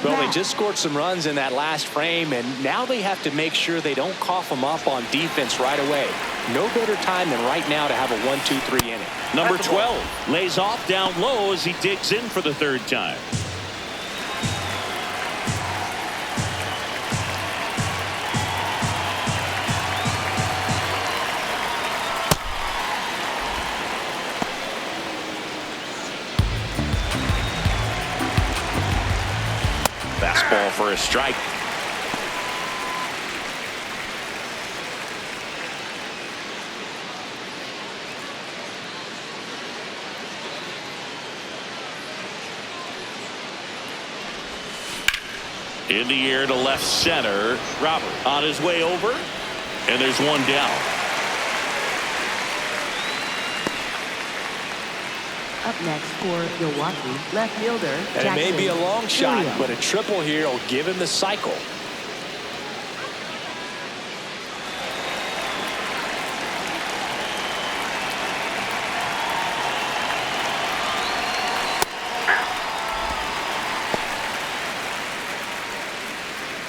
Well, they just scored some runs in that last frame, and now they have to make sure they don't cough them up on defense right away. No better time than right now to have a 1-2-3 inning. Number 12 lays off down low as he digs in for the third time. Fastball for a strike. In the air to left center. Robert on his way over. And there's one down. Up next for Milwaukee, left fielder And Jackson. it may be a long shot, but a triple here will give him the cycle.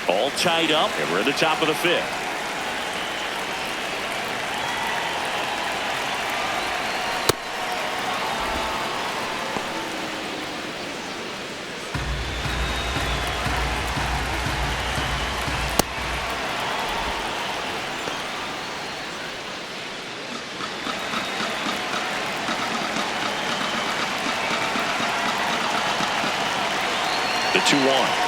All tied up, and we're at the top of the fifth. The 2-1.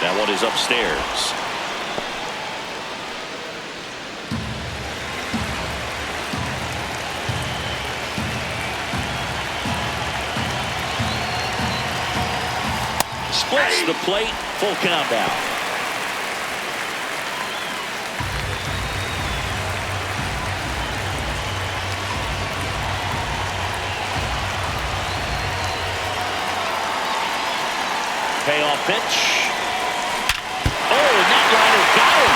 That one is upstairs. Splits the plate, full count out. Payoff pitch. Oh, and that liner got him.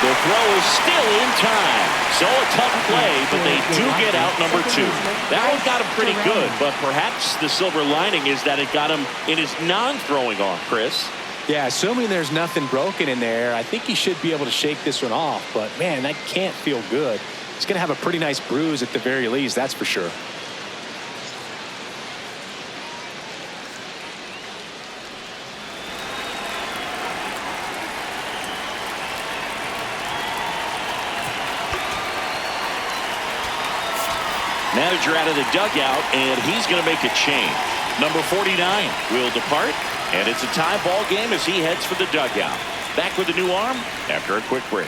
The throw is still in time. So a tough play, but they do get out number 2. That one got him pretty good, but perhaps the silver lining is that it got him in his non-throwing arm, Chris. Yeah, assuming there's nothing broken in there, I think he should be able to shake this one off. But, man, that can't feel good. He's going to have a pretty nice bruise at the very least, that's for sure. Manager out of the dugout, and he's going to make a change. Number 49 will depart, and it's a tie ball game as he heads for the dugout. Back with a new arm after a quick break.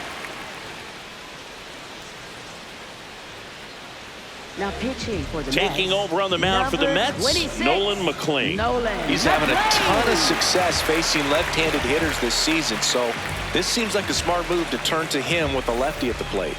Now pitching for the Taking Mets, over on the mound for the Mets, 26, Nolan McLean. He's having a ton of success facing left-handed hitters this season, so this seems like a smart move to turn to him with a lefty at the plate.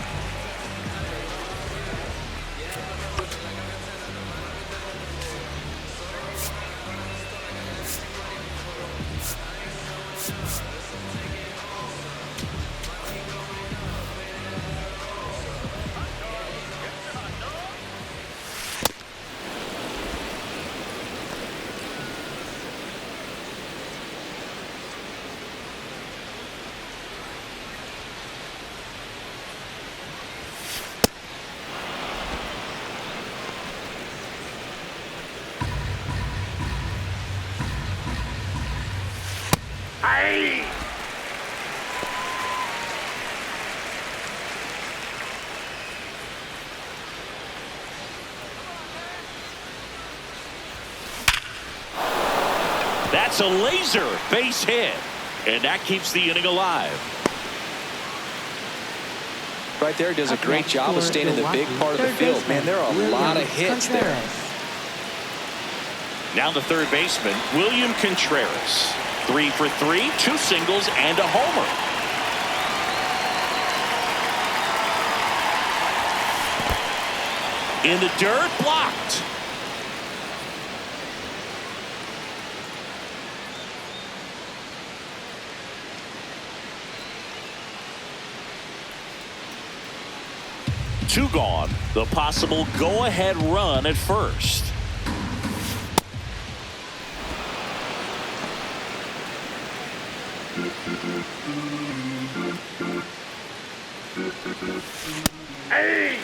That's a laser base hit. And that keeps the inning alive. Right there, does a great job of staying in the big part of the field. Man, there are a lot of hits there. Now the third baseman, William Contreras. 3 for 3, 2 singles and a homer. In the dirt, blocked. Two gone. The possible go-ahead run at first. Hey!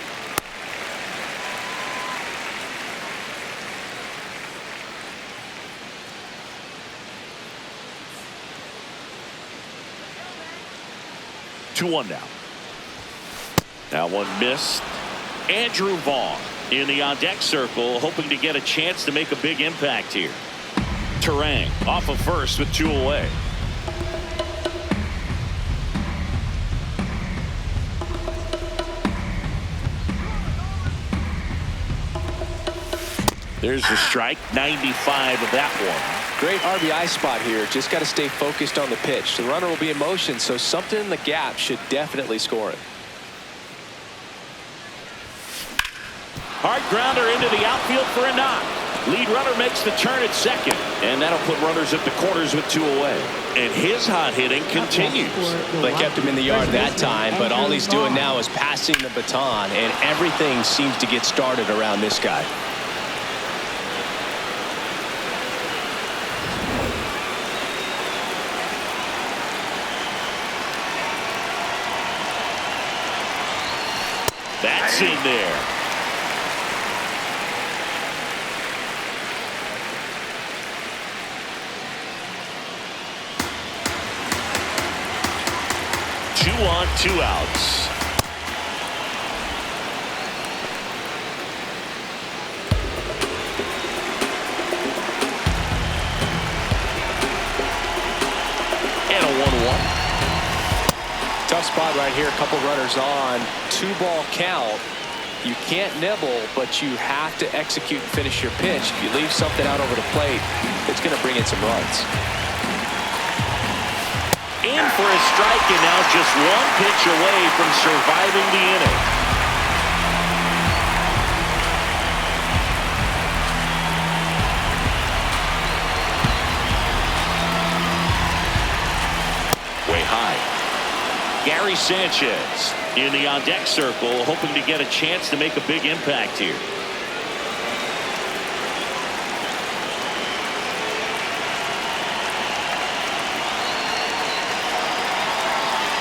Two one now. That one missed. Andrew Vaughn in the on-deck circle, hoping to get a chance to make a big impact here. Terang off of first with 2 away. There's the strike. 95 of that one. Great RBI spot here. Just got to stay focused on the pitch. The runner will be in motion, so something in the gap should definitely score it. Hard grounder into the outfield for a knock. Lead runner makes the turn at second, and that'll put runners at the corners with 2 away. And his hot hitting continues. They kept him in the yard that time, but all he's doing now is passing the baton, and everything seems to get started around this guy. That's in there. Two on, 2 outs. And a 1-1. Tough spot right here. A couple runners on. 2-ball count. You can't nibble, but you have to execute and finish your pitch. If you leave something out over the plate, it's going to bring in some runs. In for a strike, and now just 1 pitch away from surviving the inning. Way high. Gary Sanchez in the on-deck circle, hoping to get a chance to make a big impact here.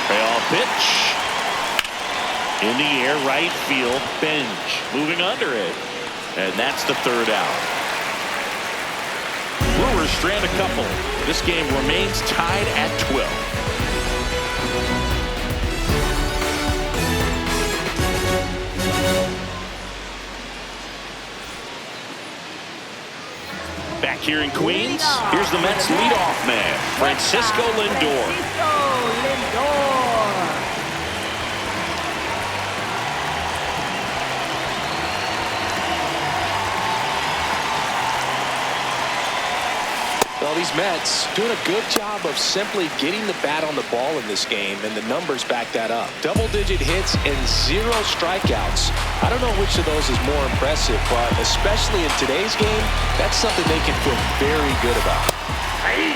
Payoff pitch. In the air, right field, Bench moving under it. And that's the 3rd out. Brewers strand a couple. This game remains tied at 12. Back here in Queens, here's the Mets leadoff man, Francisco Lindor. Well, these Mets doing a good job of simply getting the bat on the ball in this game, and the numbers back that up. Double-digit hits and 0 strikeouts. I don't know which of those is more impressive, but especially in today's game, that's something they can feel very good about. Hey!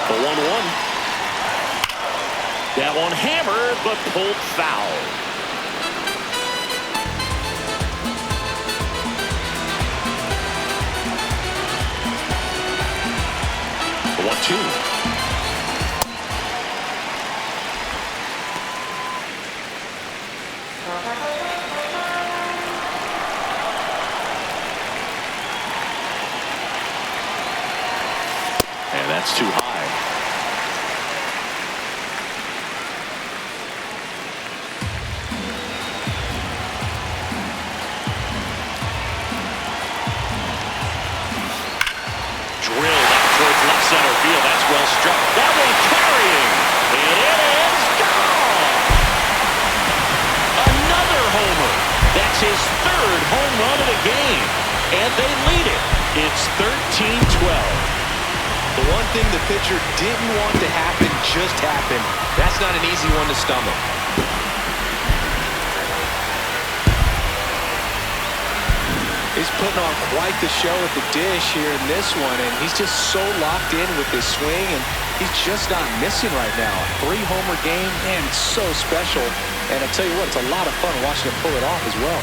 The 1-1. That one hammered, but pulled foul. The 1-2. And that's too high. center field. That's well struck. That one carrying. And it is gone. Another homer. That's his third home run of the game. And they lead it. It's 13-12. The one thing the pitcher didn't want to happen just happened. That's not an easy one to stomach. He's putting on quite the show at the dish here in this one, and he's just so locked in with this swing, and he's just not missing right now. A 3-homer game, man, it's so special. And I tell you what, it's a lot of fun watching him pull it off as well.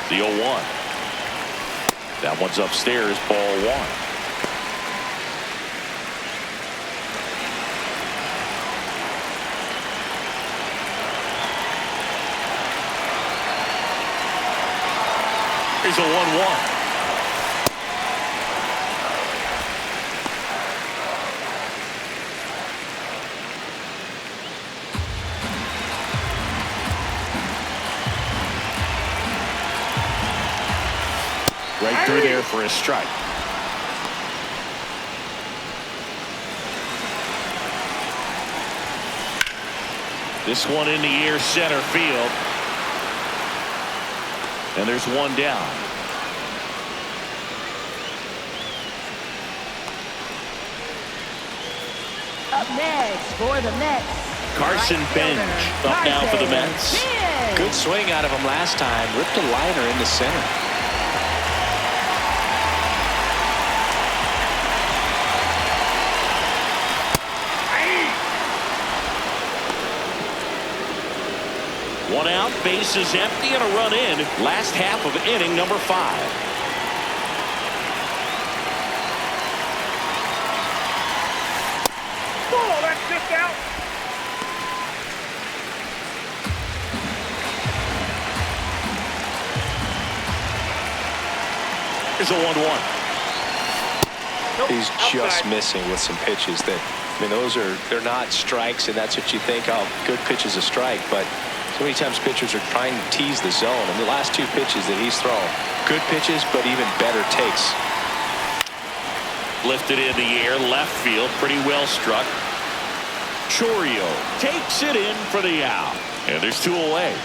The 0-1. That one's upstairs, ball 1. Here's a 1-1. Right through there for a strike. This one in the air, center field. And there's one down. Up next for the Mets, Carson Bench up now for the Mets. Good swing out of him last time. Ripped a liner into center. One out, base is empty, and a run in. Last half of inning number 5. Oh, that's just out. Here's a 1-1. He's just missing with some pitches that, I mean, they're not strikes, and that's what you think, oh, good pitch is a strike, but so many times pitchers are trying to tease the zone, and the last 2 pitches that he's thrown, good pitches, but even better takes. Lifted in the air, left field, pretty well struck. Chorio takes it in for the out, and there's 2 away.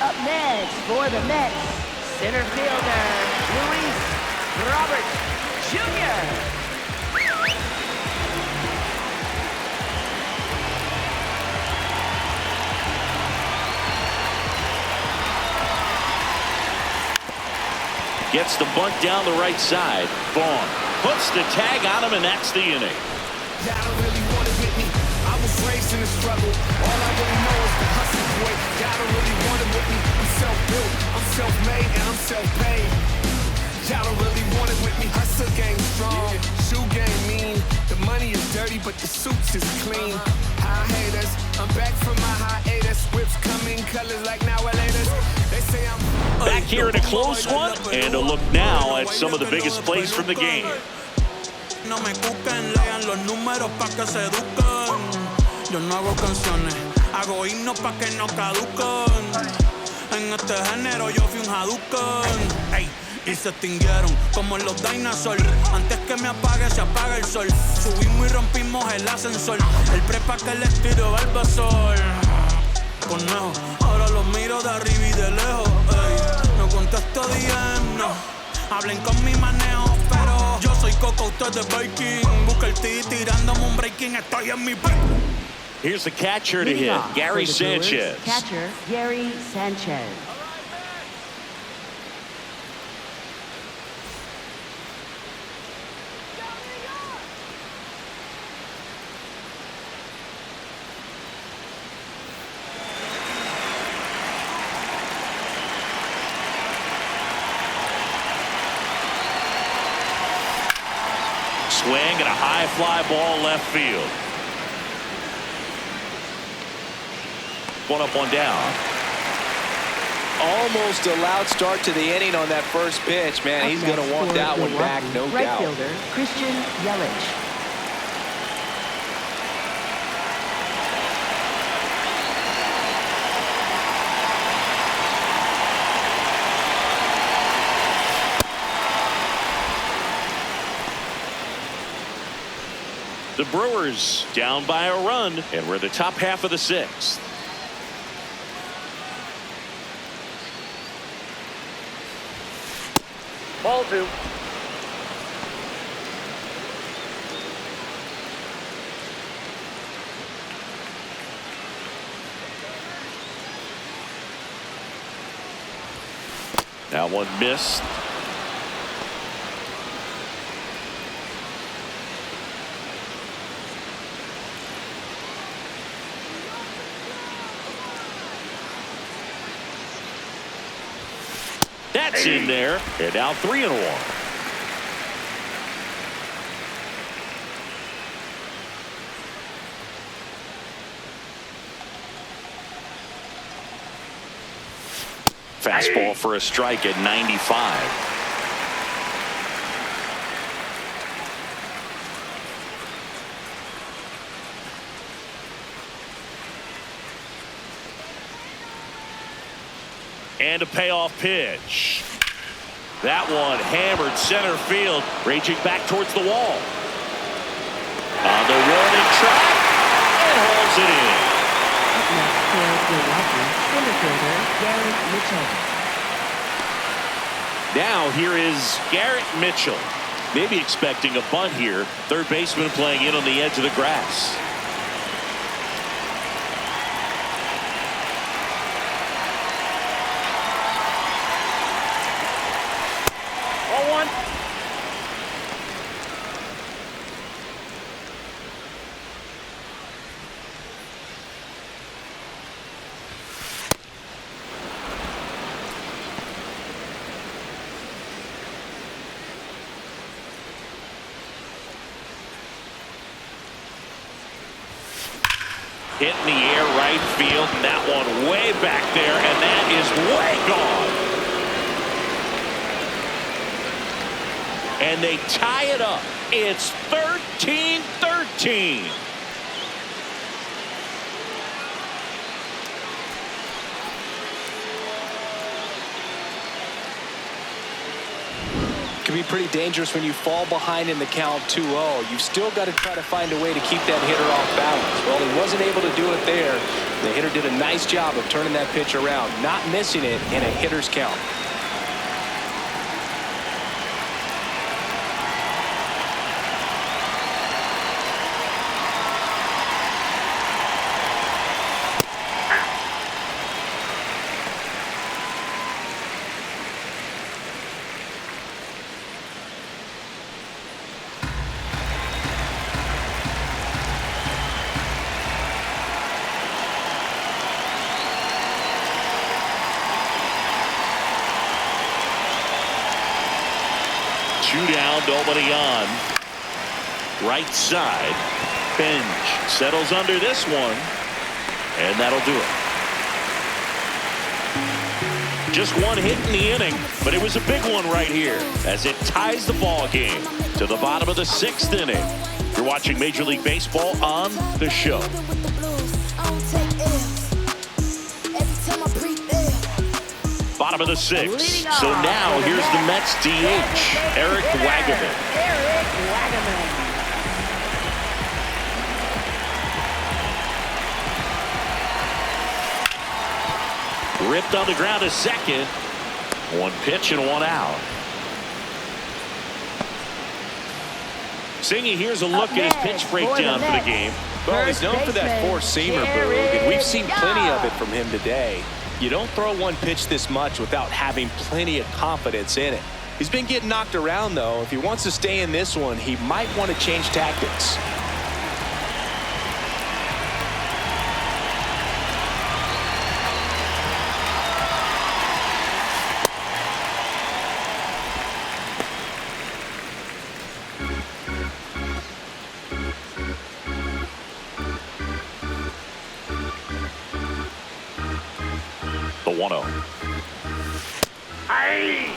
Up next for the Mets, center fielder Luis Roberts Jr. Gets the bunt down the right side. Vaughn puts the tag on him, and that's the inning. Y'all don't really want it with me. I was raised in the struggle. All I really know is the hustle, boy. Y'all don't really want it with me. I'm self-built, I'm self-made, and I'm self-paid. Y'all don't really want it with me. Hustle game strong, shoe game mean. The money is dirty, but the suits is clean. High haters, I'm back from my hiatus. Whips come in colors like now or later. They say I'm back here in a close one, and a look now at some of the biggest plays from the game. No me cuquen, lean los números pa' que se eduquen. Yo no hago canciones, hago himnos pa' que no caduquen. En este género yo fui un Hadouken. Ey, y se extinguieron como los dinosaurs. Antes que me apague, se apaga el sol. Subimos y rompimos el ascensor. El prepa que les tiro Barbasol. Conejo, ahora los miro de arriba y de lejos. Ey, no contesto DM, no. Hablen con mi manejo, pero yo soy Coco, usted de Viking. Busca el T tirándome un breaking, estoy en mi break. Here's the catcher to hit, Gary Sanchez. Catcher, Gary Sanchez. Swing and a high fly ball left field. One up, one down. Almost a loud start to the inning on that first pitch. Man, he's going to want that one back, no doubt. Right fielder, Christian Yelich. The Brewers down by a run, and we're in the top half of the sixth. Ball two. Now one missed. That's in there, and now 3-1. Fastball for a strike at 95. And a payoff pitch. That one hammered center field, raging back towards the wall. On the warning track, and hauls it in. Up next for Milwaukee, center fielder Garrett Mitchell. Now here is Garrett Mitchell. Maybe expecting a bunt here. Third baseman playing in on the edge of the grass. Hit in the air right field, and that one way back there, and that is way gone. And they tie it up. It's 13-13. Can be pretty dangerous when you fall behind in the count 2-0. You've still got to try to find a way to keep that hitter off balance. Well, he wasn't able to do it there. The hitter did a nice job of turning that pitch around, not missing it in a hitter's count. Two down, nobody on. Right side. Bench settles under this one, and that'll do it. Just one hit in the inning, but it was a big one right here as it ties the ball game to the bottom of the sixth inning. You're watching Major League Baseball on The Show. Bottom of the sixth. So now here's the Mets DH, Eric Wagaman. Eric Wagaman. Ripped on the ground to second. One pitch and one out. Singy, here's a look at his pitch breakdown for the game. Well, he's known for that four-seamer, Boog, and we've seen plenty of it from him today. You don't throw one pitch this much without having plenty of confidence in it. He's been getting knocked around, though. If he wants to stay in this one, he might want to change tactics. The 1-0. Aye.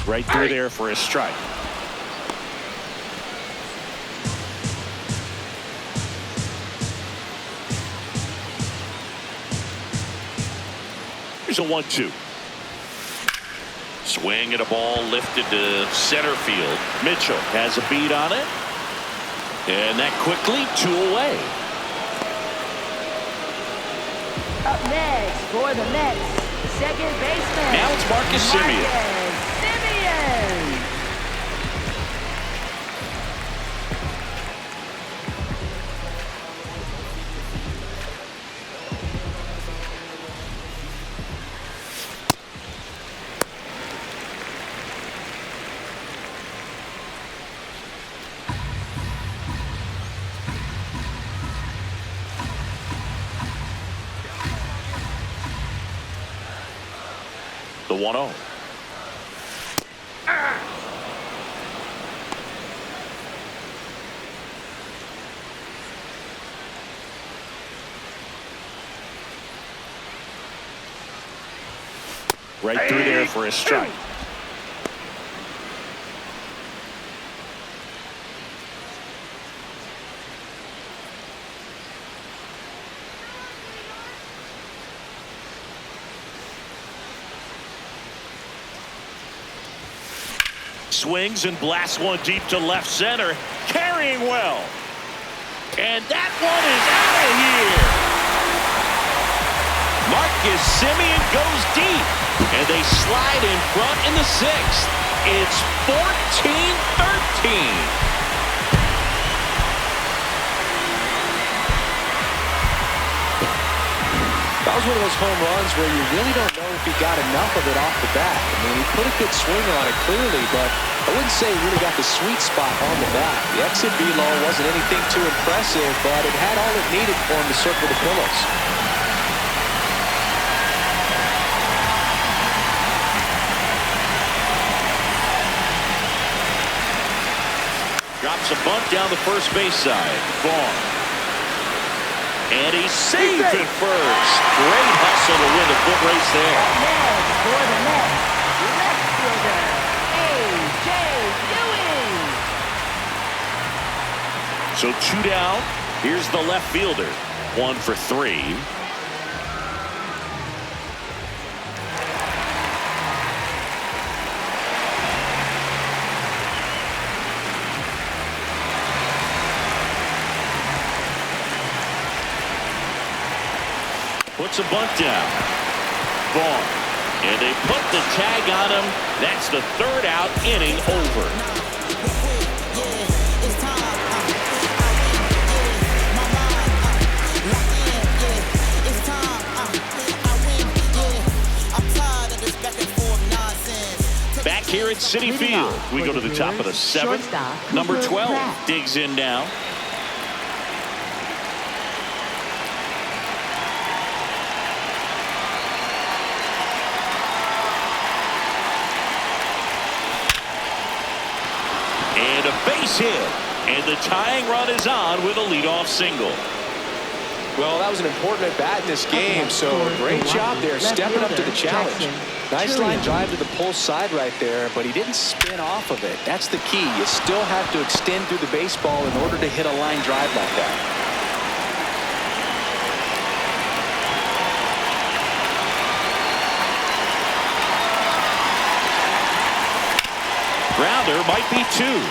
Right through there for a strike. Here's a 1-2. Swing and a ball lifted to center field. Mitchell has a beat on it. And that quickly 2 away. Up next for the Mets, second baseman. Now it's Marcus Semien. Semien. The 1-0. Right through there for a strike. Swings and blasts one deep to left center. Carrying well. And that one is out of here. Marcus Semien goes deep. And they slide in front in the 6th. It's 14-13. That was one of those home runs where you really don't know if he got enough of it off the bat. I mean, he put a good swing on it clearly, but I wouldn't say he really got the sweet spot on the bat. The exit velo wasn't anything too impressive, but it had all it needed for him to circle the pillows. Drops a bunt down the first base side. Vaughn. And he saved it first. Great hustle to win the foot race there. Next for the Mets, left fielder, A.J. Ewing. So 2 down. Here's the left fielder. 1 for 3. Puts a bunt down. Vaughn. And they put the tag on him. That's the 3rd out, inning over. Back here at Citi Field, we go to the top of the 7th. Number 12 digs in now. And a base hit. And the tying run is on with a leadoff single. Well, that was an important at-bat in this game, so great job there stepping up to the challenge. Nice line drive to the pull side right there, but he didn't spin off of it. That's the key. You still have to extend through the baseball in order to hit a line drive like that. Grounder might be 2.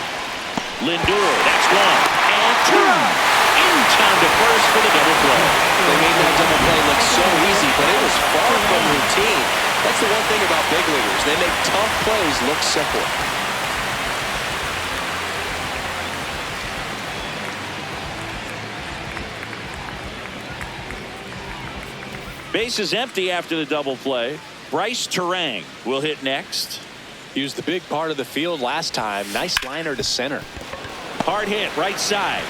Lindor, that's 1 and 2. In time to first for the double play. They made that double play look so easy, but it was far from routine. That's the one thing about big leaguers. They make tough plays look simple. Base is empty after the double play. Bryce Terang will hit next. He was the big part of the field last time. Nice liner to center. Hard hit right side.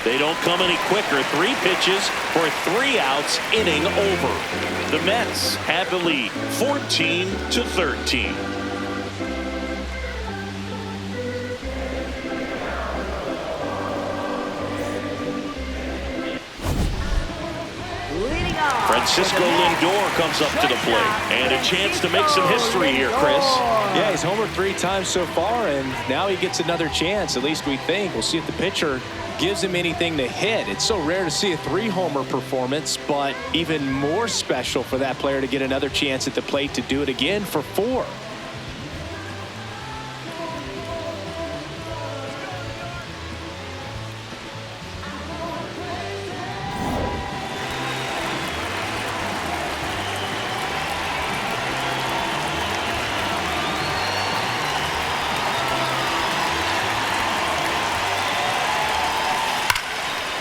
They don't come any quicker. 3 pitches for 3 outs, inning over. The Mets have the lead 14-13. walk-off. Francisco For the Mets, Lindor comes up to the plate. And a chance to make some history here, Chris. Yeah, he's homered 3 times so far, and now he gets another chance, at least we think. We'll see if the pitcher gives him anything to hit. It's so rare to see a 3-homer performance, but even more special for that player to get another chance at the plate to do it again for 4.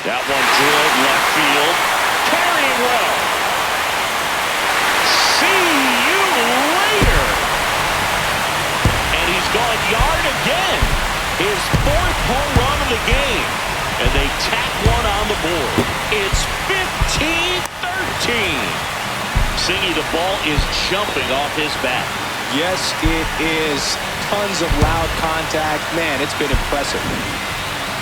That one drilled left field. Carrying well. See you later. And he's gone yard again. His 4th home run of the game. And they tack one on the board. It's 15-13. Singy, the ball is jumping off his bat. Yes, it is. Tons of loud contact. Man, it's been impressive.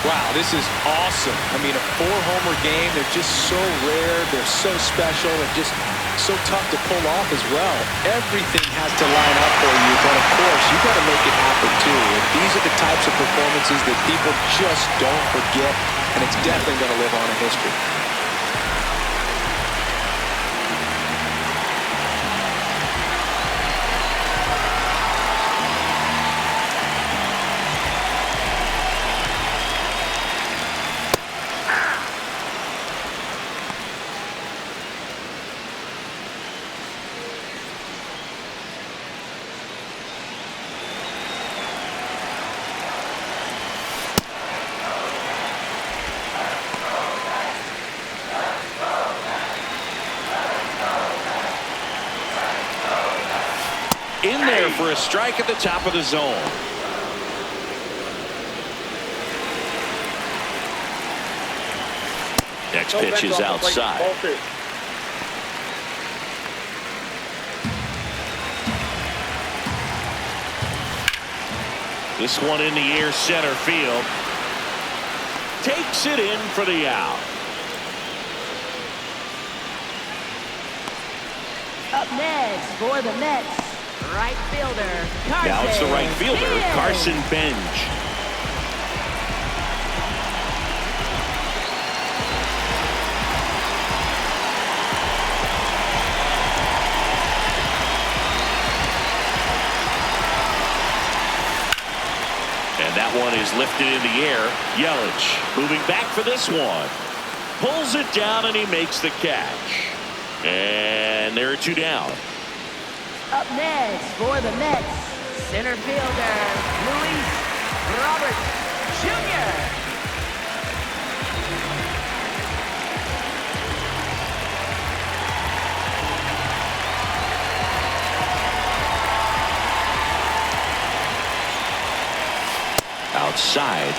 Wow, this is awesome. I mean, a 4-homer game, they're just so rare, they're so special, and just so tough to pull off as well. Everything has to line up for you, but of course, you got to make it happen too. And these are the types of performances that people just don't forget, and it's definitely going to live on in history. In there for a strike at the top of the zone. Next pitch is outside. This one in the air, center field. Takes it in for the out. Up next for the Mets, right fielder, Carson. Now it's the right fielder, Bench. Carson Bench. And that one is lifted in the air. Yelich moving back for this one. Pulls it down and he makes the catch. And there are 2 down. Up next for the Mets, center fielder, Luis Robert Jr. Outside.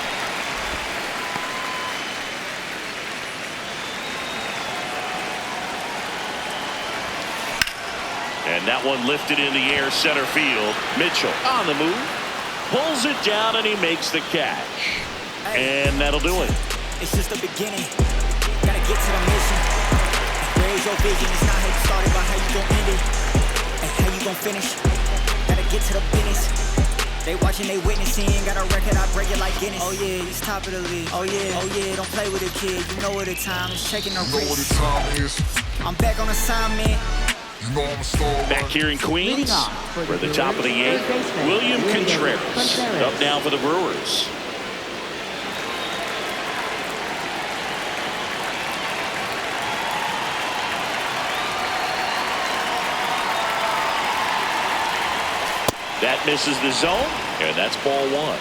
And that one lifted in the air, center field. Mitchell on the move. Pulls it down and he makes the catch. And that'll do it. It's just the beginning. Gotta get to the mission. Where is your vision? It's not how you started, but how you gon' end it. And how you gon' finish. Gotta get to the business. They watching, they witnessing. Got a record, I break it like Guinness. Oh yeah, he's top of the league. Oh yeah, don't play with a kid. You know what the time is. Checking the wrist. I'm back on assignment. Back here in Queens, for the top of the 8th, William Contreras. Up now for the Brewers. That misses the zone, and that's ball 1.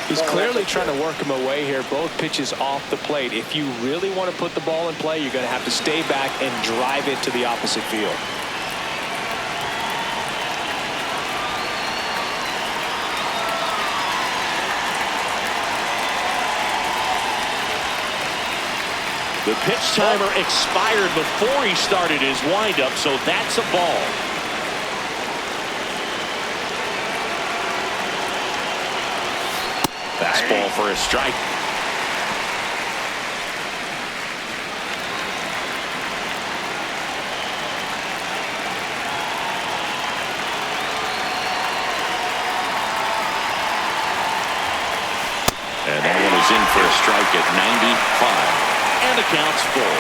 He's clearly trying to work him away here. Both pitches off the plate. If you really want to put the ball in play, you're going to have to stay back and drive it to the opposite field. The pitch timer expired before he started his windup, so that's a ball. Fastball for a strike. And that one is in for a strike at 95. And the count's full.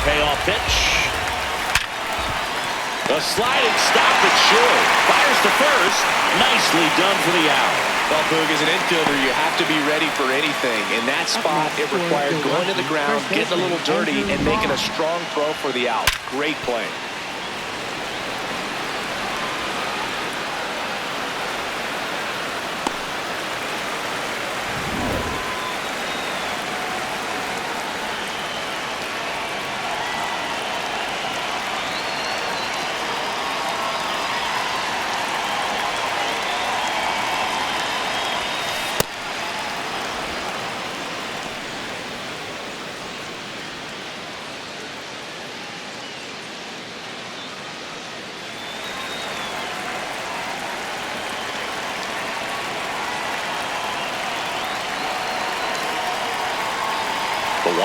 Payoff pitch. A sliding stop at short. Fires to first. Nicely done for the out. Well, Boog, as an infielder, you have to be ready for anything. In that spot, it required going to the ground, getting a little dirty, and making a strong throw for the out. Great play. The 1-0.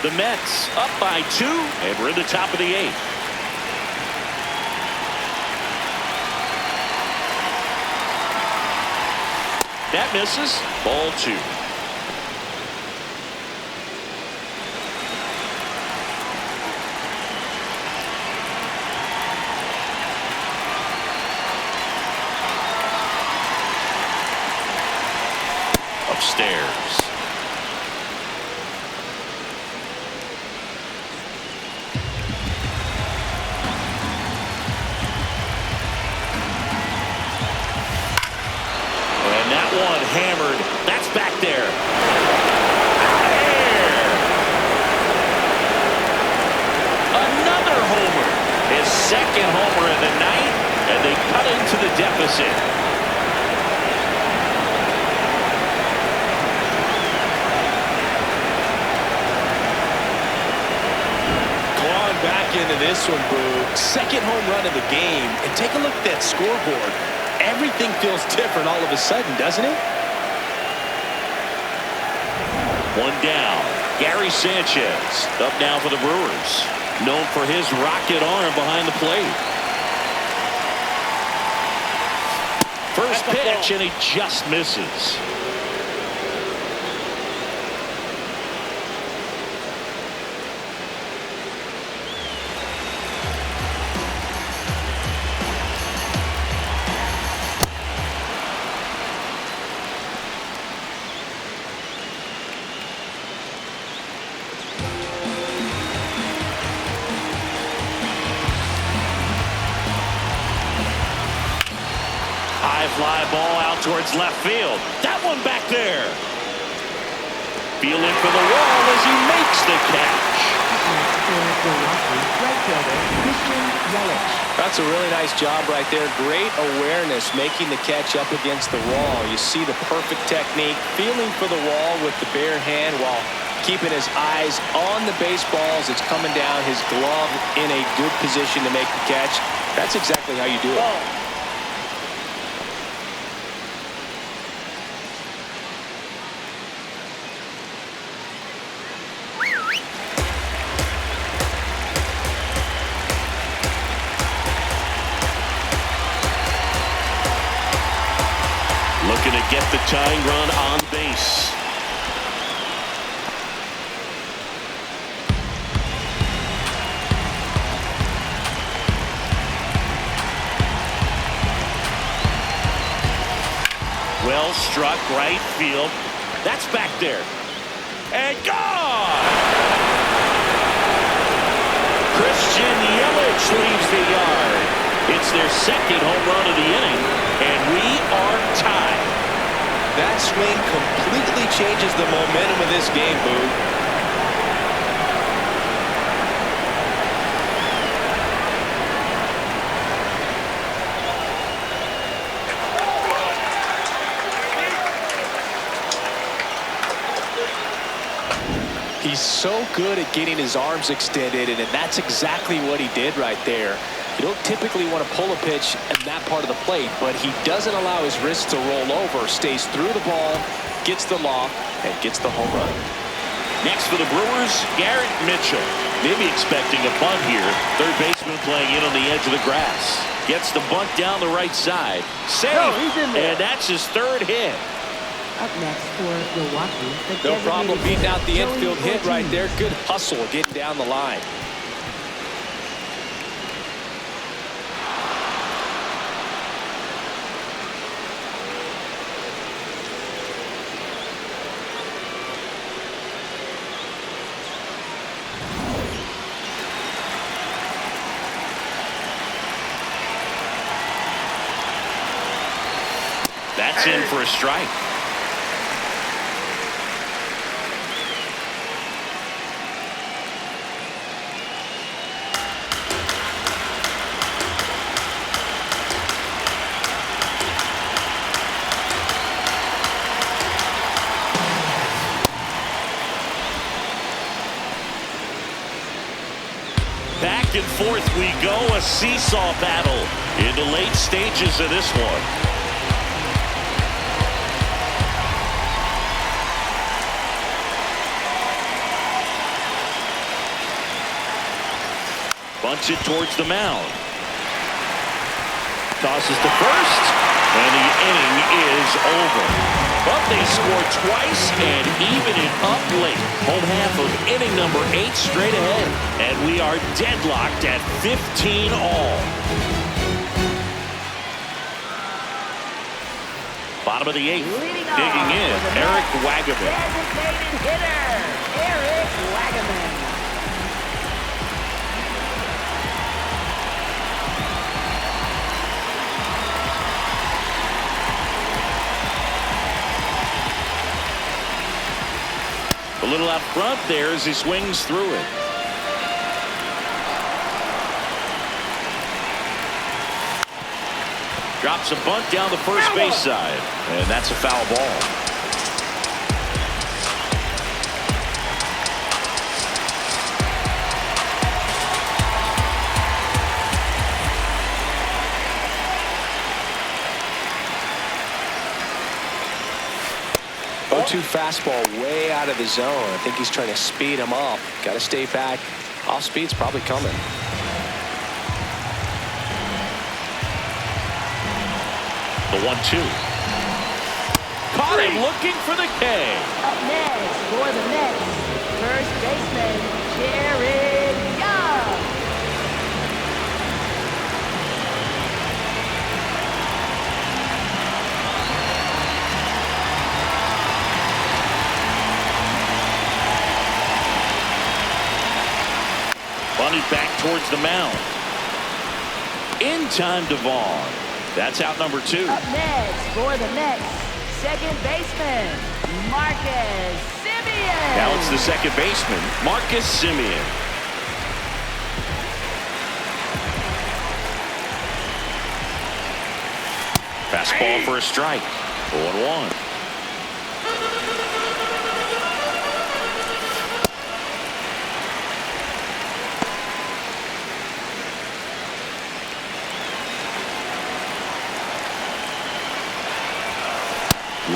The Mets up by 2, and we're in the top of the 8th. That misses. Ball 2. Upstairs. And that one hammered. That's back there. Another homer. His second homer of the night, and they cut into the deficit. Back into this one, Boo. Second home run of the game. And take a look at that scoreboard. Everything feels different all of a sudden, doesn't it? One down. Gary Sanchez up now for the Brewers. Known for his rocket arm behind the plate. First pitch, and he just misses. Fly ball out towards left field. That one back there. Fielding for the wall as he makes the catch. That's a really nice job right there. Great awareness making the catch up against the wall. You see the perfect technique, feeling for the wall with the bare hand while keeping his eyes on the baseball as it's coming down, his glove in a good position to make the catch. That's exactly how you do it. Looking to get the tying run on base. Well struck right field. That's back there. And gone! Christian Yelich leaves the yard. It's their second home run of the inning, and we are tied. That swing completely changes the momentum of this game, Boo. He's so good at getting his arms extended, and that's exactly what he did right there. You don't typically want to pull a pitch at that part of the plate, but he doesn't allow his wrists to roll over, stays through the ball, gets the loft, and gets the home run. Next for the Brewers, Garrett Mitchell. Maybe expecting a bunt here. Third baseman playing in on the edge of the grass. Gets the bunt down the right side. Safe, and that's his third hit. Up next for Milwaukee, the No problem designated beating out the Joey infield hit Thornton. right there. Good hustle getting down the line. That's in for a strike. Back and forth we go, a seesaw battle in the late stages of this one. Bunts it towards the mound. Tosses to first, and the inning is over. But they score twice and even it up late. Home half of inning number 8 straight ahead. And we are deadlocked at 15 all. Bottom of the 8th. Digging in, Eric Wagaman. Designated hitter, Eric Wagaman. A little out front there as he swings through it. Drops a bunt down the first base side, and that's a foul ball. Go-to fastball way out of the zone. I think he's trying to speed him up. Got to stay back. Off speed's probably coming. The 1-2. Caught him looking for the K. Up next for the Mets, first baseman, Jared Young. Bunted back towards the mound. In time to Vaughn. That's out number 2. Up next for the Mets, second baseman, Marcus Semien. Now it's the second baseman, Marcus Semien. Fastball for a strike. 0-1.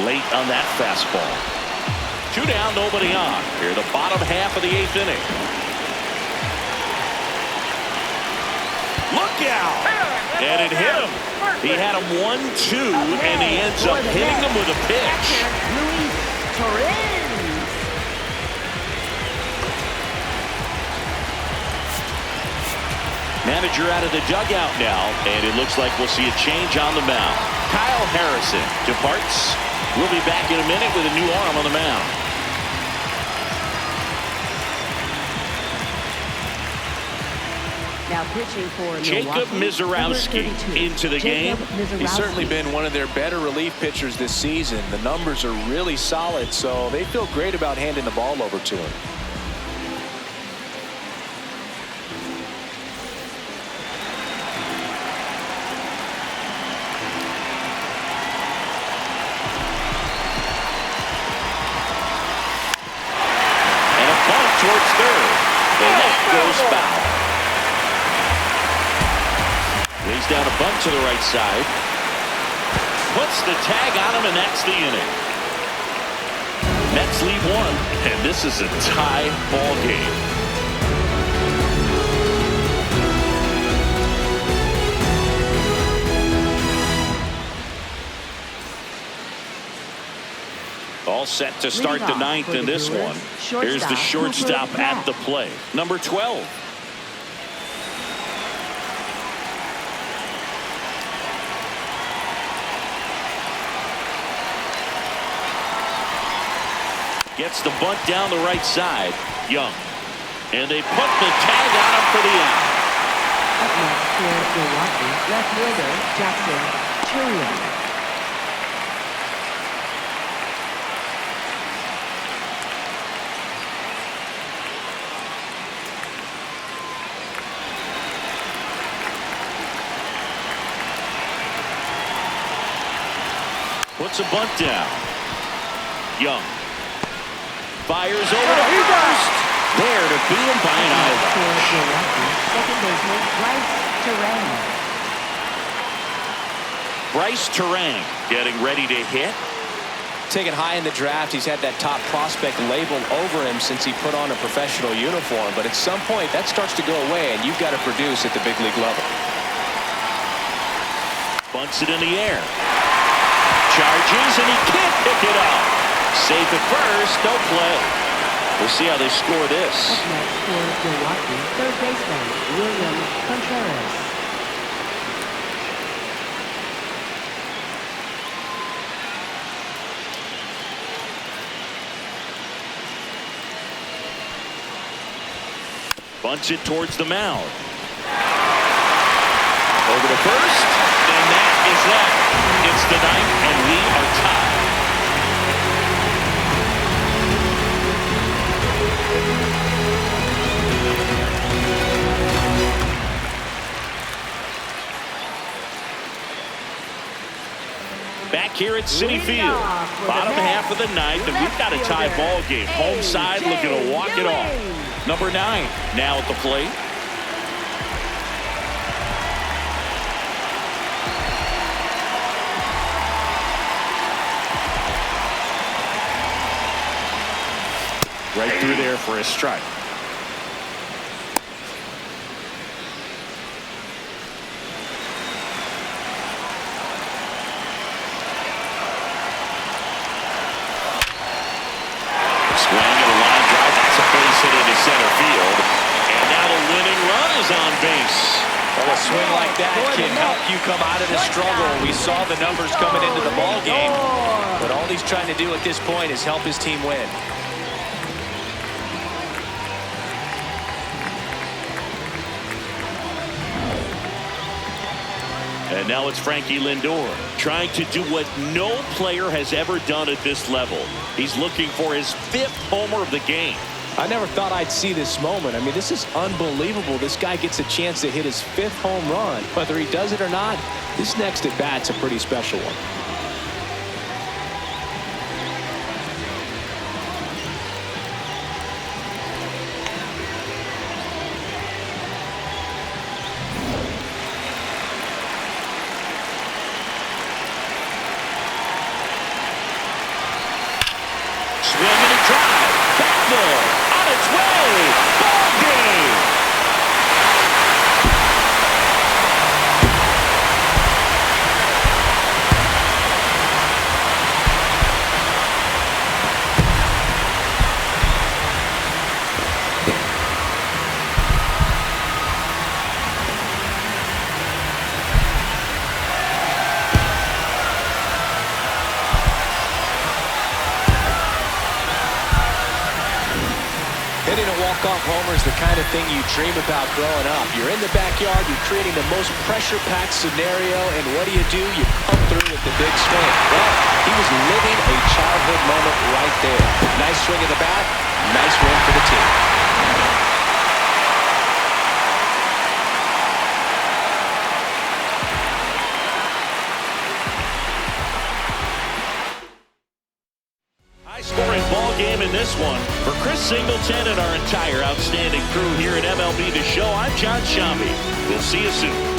Late on that fastball. 2 down, nobody on. Here, the bottom half of the 8th inning. Look out! And it hit him. He had him 1-2, and he ends up hitting him with a pitch. Luis Torres. Manager out of the dugout now, and it looks like we'll see a change on the mound. Kyle Harrison departs. We'll be back in a minute with a new arm on the mound. Now pitching for Jacob Mizorowski into the game. He's certainly been one of their better relief pitchers this season. The numbers are really solid, so they feel great about handing the ball over to him. Throws down a bunt to the right side. Puts the tag on him, and that's the inning. Mets lead 1, and this is a tie ball game. All set to start the 9th in this one. Here's the shortstop at the plate, number 12. Gets the bunt down the right side. Young. And they put the tag on him for the out. Up next for Milwaukee, left fielder Jackson Chourio. Puts a bunt down. Young. Fires over to first. There to beat him by an eyelash. Second baseman Bryce Terang getting ready to hit. Taken high in the draft, he's had that top prospect label over him since he put on a professional uniform. But at some point, that starts to go away, and you've got to produce at the big league level. Bunts it in the air. Charges, and he can't pick it up. Safe at first, no play. We'll see how they score this. Up next for Milwaukee, third baseman William Contreras. Bunts it towards the mound. Over to first, and that is that. It's the 9th, and we are tied. Back here at Citi Field, bottom half of the 9th, and we've got a tie ball game. Home side looking to walk it off. Number 9 now at the plate. Right through there for a strike. Swing and a line drive. That's a base hit into center field. And now the winning run is on base. Well, a swing like that can help you come out of the struggle. We saw the numbers coming into the ball game, but all he's trying to do at this point is help his team win. And now it's Frankie Lindor trying to do what no player has ever done at this level. He's looking for his 5th homer of the game. I never thought I'd see this moment. I mean, this is unbelievable. This guy gets a chance to hit his 5th home run. Whether he does it or not, this next at bat's a pretty special one. Hitting a walk-off homer is the kind of thing you dream about growing up. You're in the backyard, you're creating the most pressure-packed scenario, and what do? You come through with the big swing. Well, he was living a childhood moment right there. Nice swing of the bat, nice win for the team. High-scoring ball game in this one. For Chris Singleton and our entire outstanding crew here at MLB The Show, I'm John Shambi. We'll see you soon.